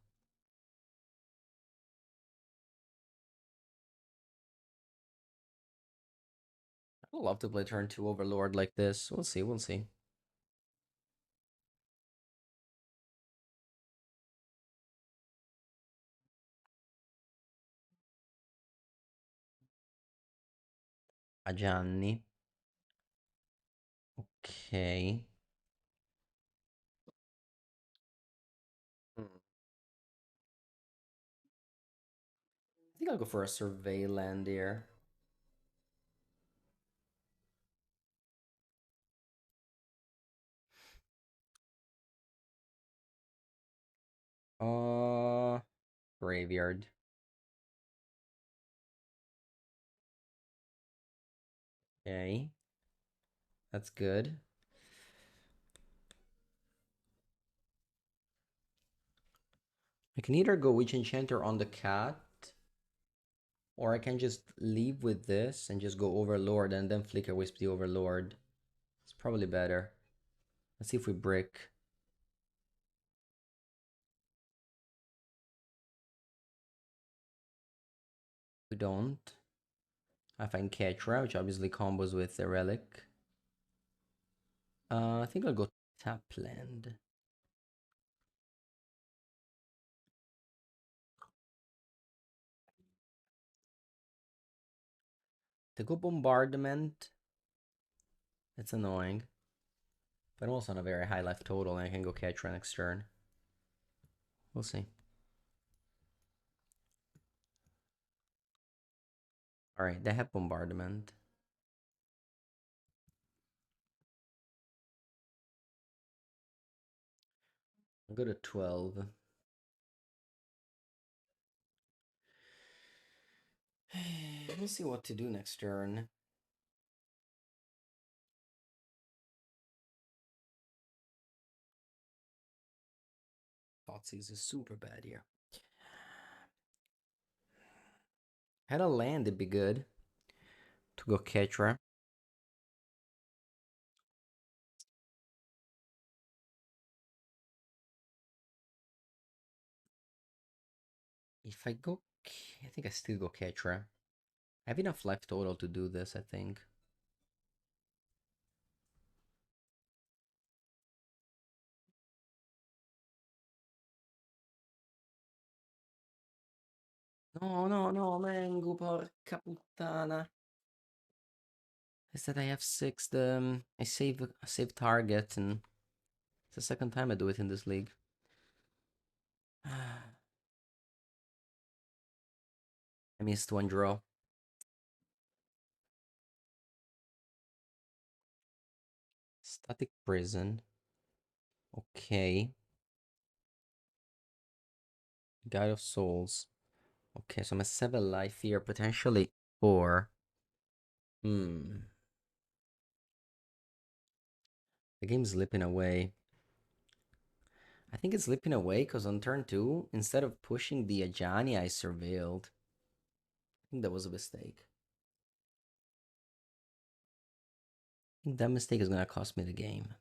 I'd love to play turn 2 Overlord like this. We'll see, we'll see. A Gianni. Okay. think I'll go for a survey land here. Uh, Graveyard. Okay, that's good. I can either go Witch Enchanter on the cat, or I can just leave with this and just go Overlord and then Flicker Wisp the Overlord. It's probably better. Let's see if we brick. We don't. I find Ketra, which obviously combos with the Relic. I think I'll go Tapland. To go Bombardment, it's annoying. But I'm also on a very high life total and I can go Ketra next turn. We'll see. Alright, they have Bombardment. I'll go to 12. Let me see what to do next turn. Thoughtseize is super bad here. Had a land, it'd be good to go Ketra. If I go, I think I still go Ketra. I have enough life total to do this, I think. No, no, no, Mengu, porca puttana. I said I have 6. I save target, and it's the second time I do it in this league. I missed one draw. Static Prison. Okay. Guide of Souls. Okay, so I'm a 7 life here, potentially 4. Hmm. The game's slipping away. I think it's slipping away because on turn 2, instead of pushing the Ajani, I surveilled. I think that was a mistake. I think that mistake is going to cost me the game.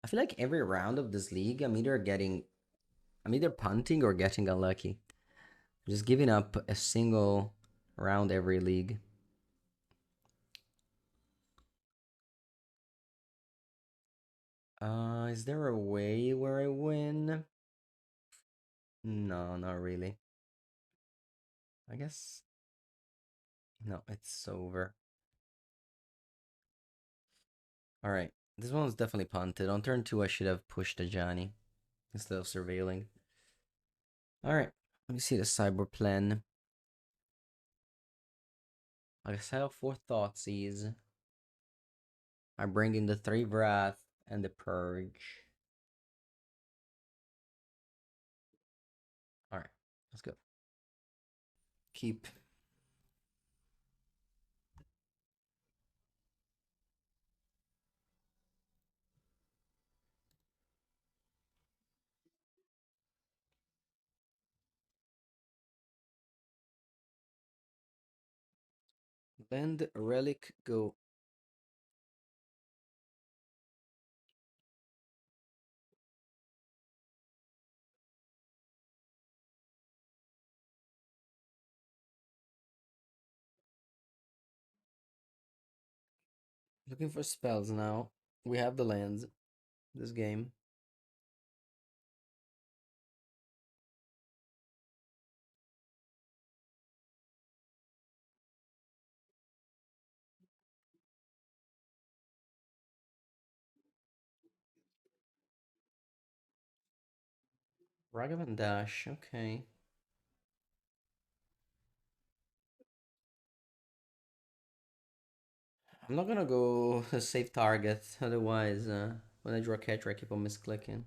I feel like every round of this league, I'm either punting or getting unlucky. I'm just giving up a single round every league. Is there a way where I win? No, not really. I guess no, it's over. All right, this one was definitely punted. On turn 2, I should have pushed a Johnny instead of surveilling. All right, let me see the cyber plan. I sell 4 Thoughtseize. I bring in the 3 Wrath and the Purge. All right, let's go. Keep. Land Relic, go. Looking for spells now. We have the lands. This game. Ragavan Dash, okay. I'm not gonna go save target, otherwise, when I draw a catcher, I keep on misclicking.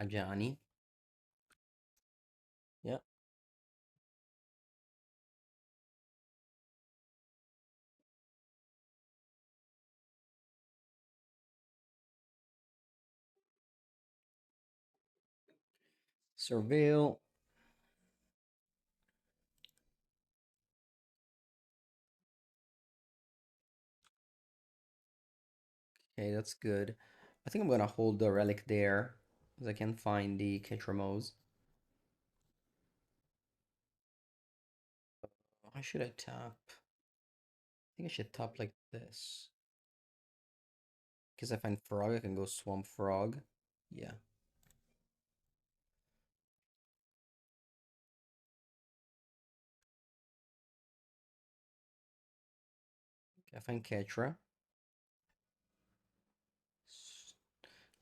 Ajani. Yeah. Surveil. Okay, that's good. I think I'm gonna hold the relic there, because I can find the Ketramos. Why should I tap? I think I should tap like this. Because I find Frog, I can go Swamp Frog. Yeah. Okay, I find Ketra.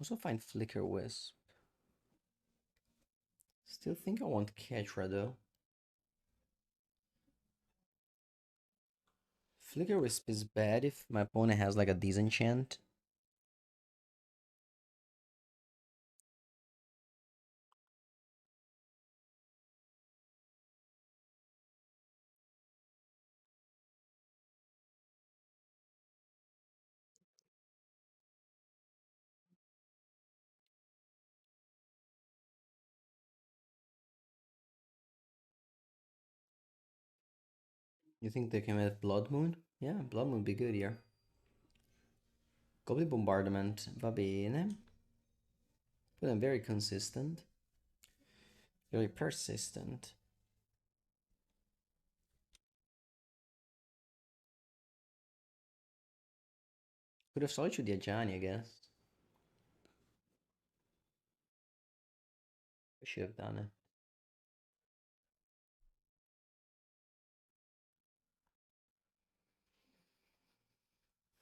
Also find Flicker Wisp. Still think I want Ketra though. Flicker Wisp is bad if my opponent has like a disenchant. You think they can have Blood Moon? Yeah, Blood Moon would be good here. Goblin Bombardment, va bene. But I'm very consistent. Very persistent. Could have sold you the Ajani, I guess. I should have done it.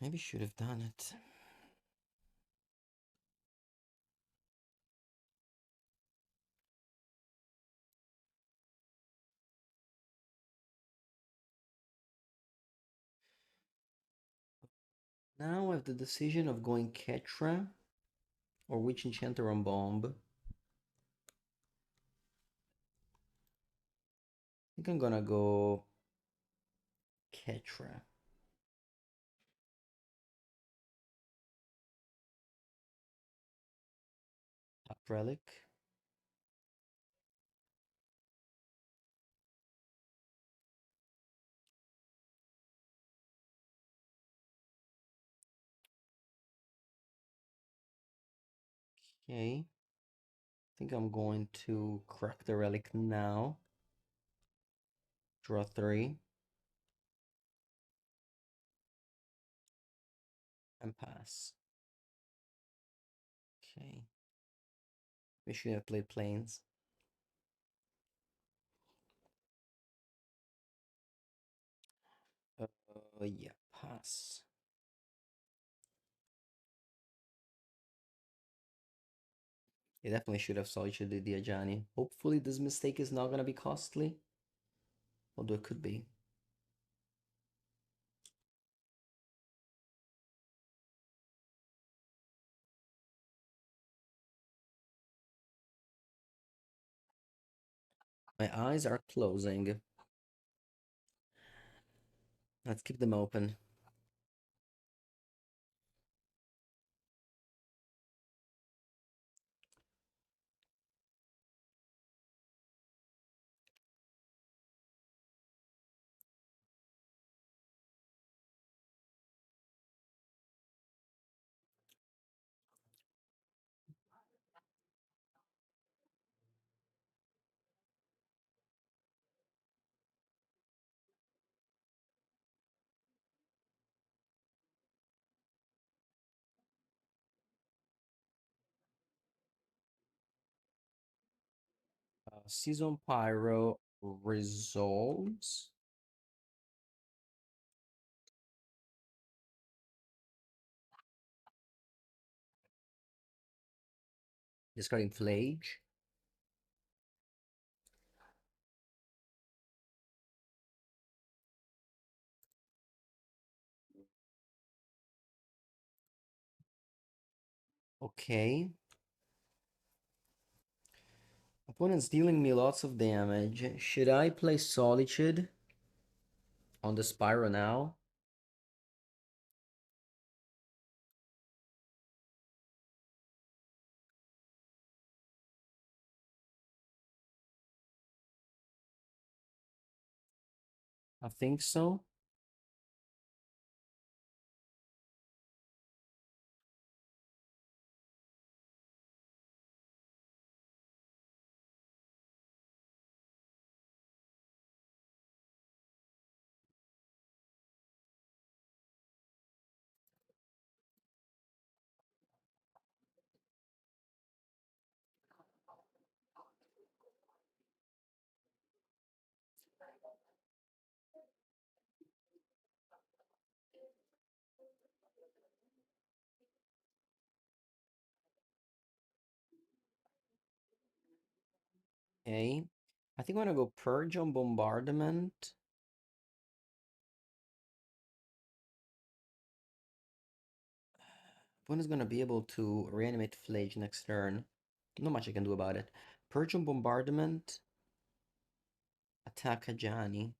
Maybe should have done it. Now I have the decision of going Ketra or Witch Enchanter on Bomb. I think I'm gonna go Ketra. Top Relic. Okay. I think I'm going to crack the Relic now. Draw 3. And pass. Okay. We should have played Plains. Yeah, pass. You definitely should have solitude the Diajani. Hopefully this mistake is not gonna be costly. Although it could be. My eyes are closing. Let's keep them open. Season Pyro resolves. Discarding Flage. Okay. Opponent's dealing me lots of damage. Should I play Solitude on the Spyro now? I think so. Okay. I think I'm gonna go Purge on Bombardment. Opponent's gonna be able to reanimate Flage next turn. Not much I can do about it. Purge on Bombardment. Attack Ajani.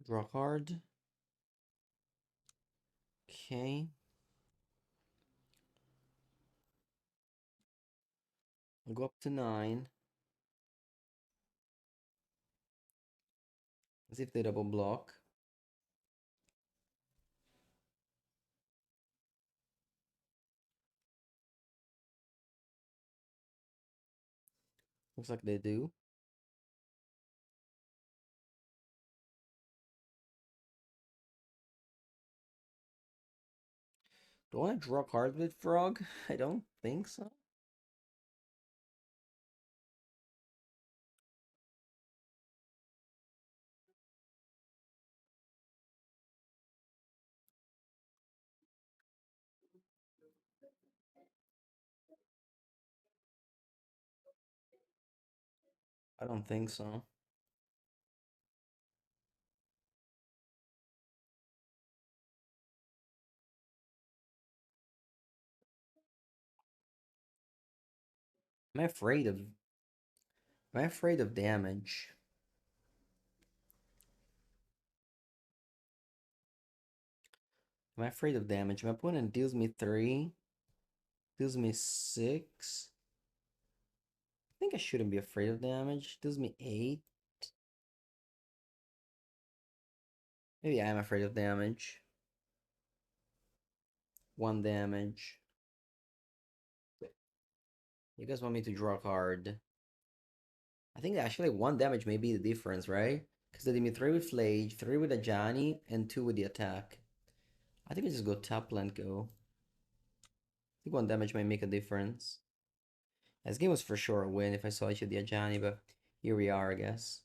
Draw card. Okay. I'll go up to 9. As if they double block. Looks like they do. Do I want to draw cards with Frog? I don't think so. I don't think so. I'm afraid of I'm afraid of damage. I'm afraid of damage. My opponent deals me 3, deals me 6. I think I shouldn't be afraid of damage. Deals me 8. Maybe I am afraid of damage. 1 damage. You guys want me to draw a card? I think actually 1 damage may be the difference, right? Because they did me 3 with Flage, 3 with Ajani, and 2 with the attack. I think I just go tap land go. I think 1 damage might make a difference. This game was for sure a win if I saw each of the Ajani, but here we are, I guess.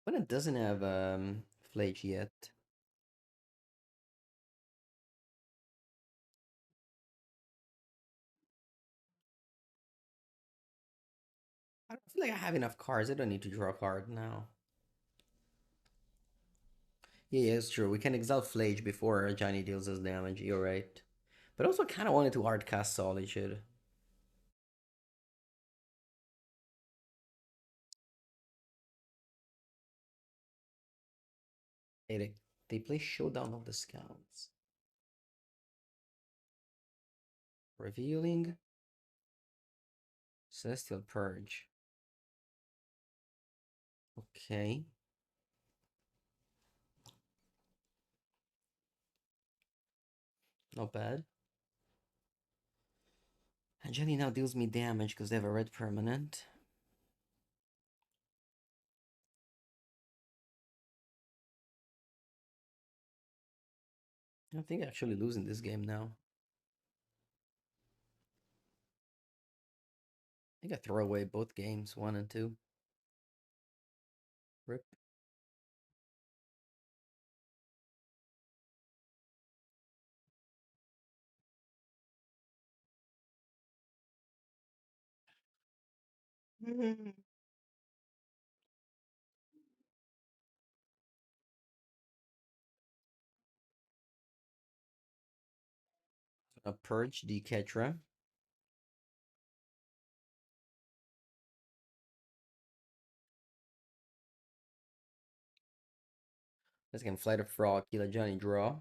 But it doesn't have Flage yet. I don't feel like I have enough cards. I don't need to draw a card now. Yeah, it's true. We can exile Flage before Ajani deals us damage. You're right. But also kind of wanted to hardcast Solitude. Hey, they play Showdown of the Scouts. Revealing Celestial Purge. Okay. Not bad. And Jenny now deals me damage because they have a red permanent. I think actually losing this game now. I think I throw away both games, 1 and 2. Rip. A purge the Ketra. This can fly the frog, kill a Johnny draw.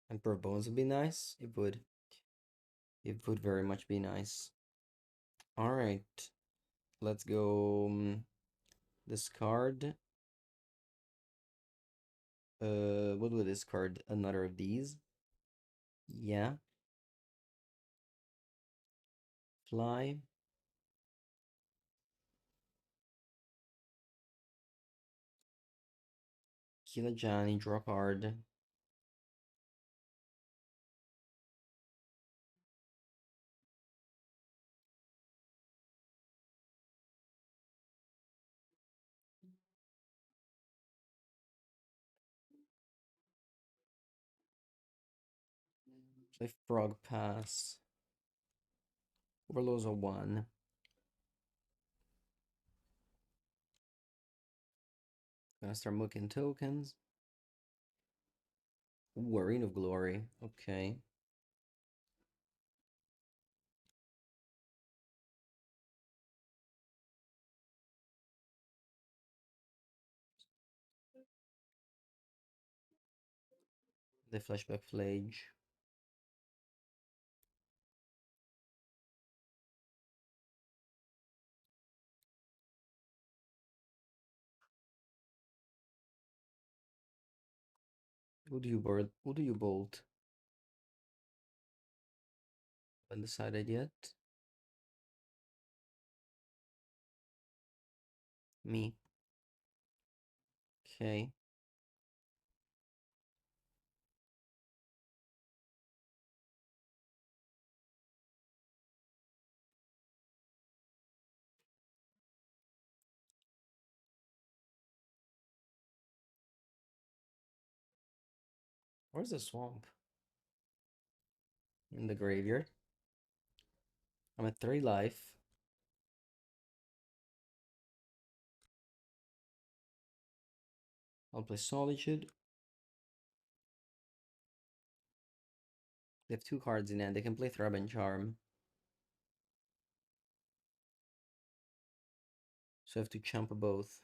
Emperor Bones would be nice. It would. It would very much be nice. Alright. Let's go discard. What would discard? Another of these. Yeah. Fly. Kill a Johnny, draw card. Play Frog Pass. Overlords are 1. Gonna start mooking tokens. Ooh, Arena of Glory. Okay. The Flashback Flage. Who do you board? Who do you bolt? Undecided yet? Me. Okay. Where's the swamp? In the graveyard. I'm at 3 life. I'll play Solitude. They have 2 cards in hand. They can play Throb and Charm. So I have to chump both.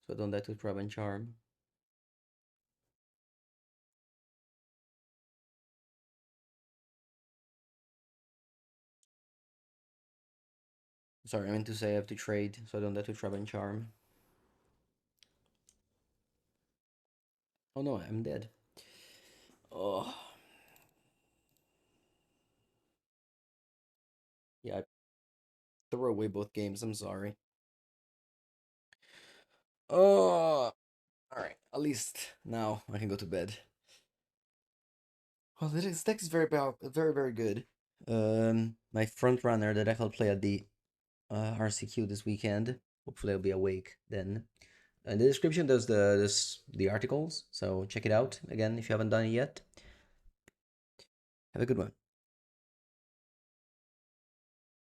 So I don't die to Throb and Charm. Sorry, I meant to say I have to trade, so I don't die to Throb and Charm. Oh no, I'm dead. Oh. Yeah, I threw away both games. I'm sorry. Oh. Alright, at least now I can go to bed. Well, this deck is very good. My front runner that I'll play at the RCQ this weekend. Hopefully, I'll be awake then. In the description, there's the articles, so check it out again if you haven't done it yet. Have a good one.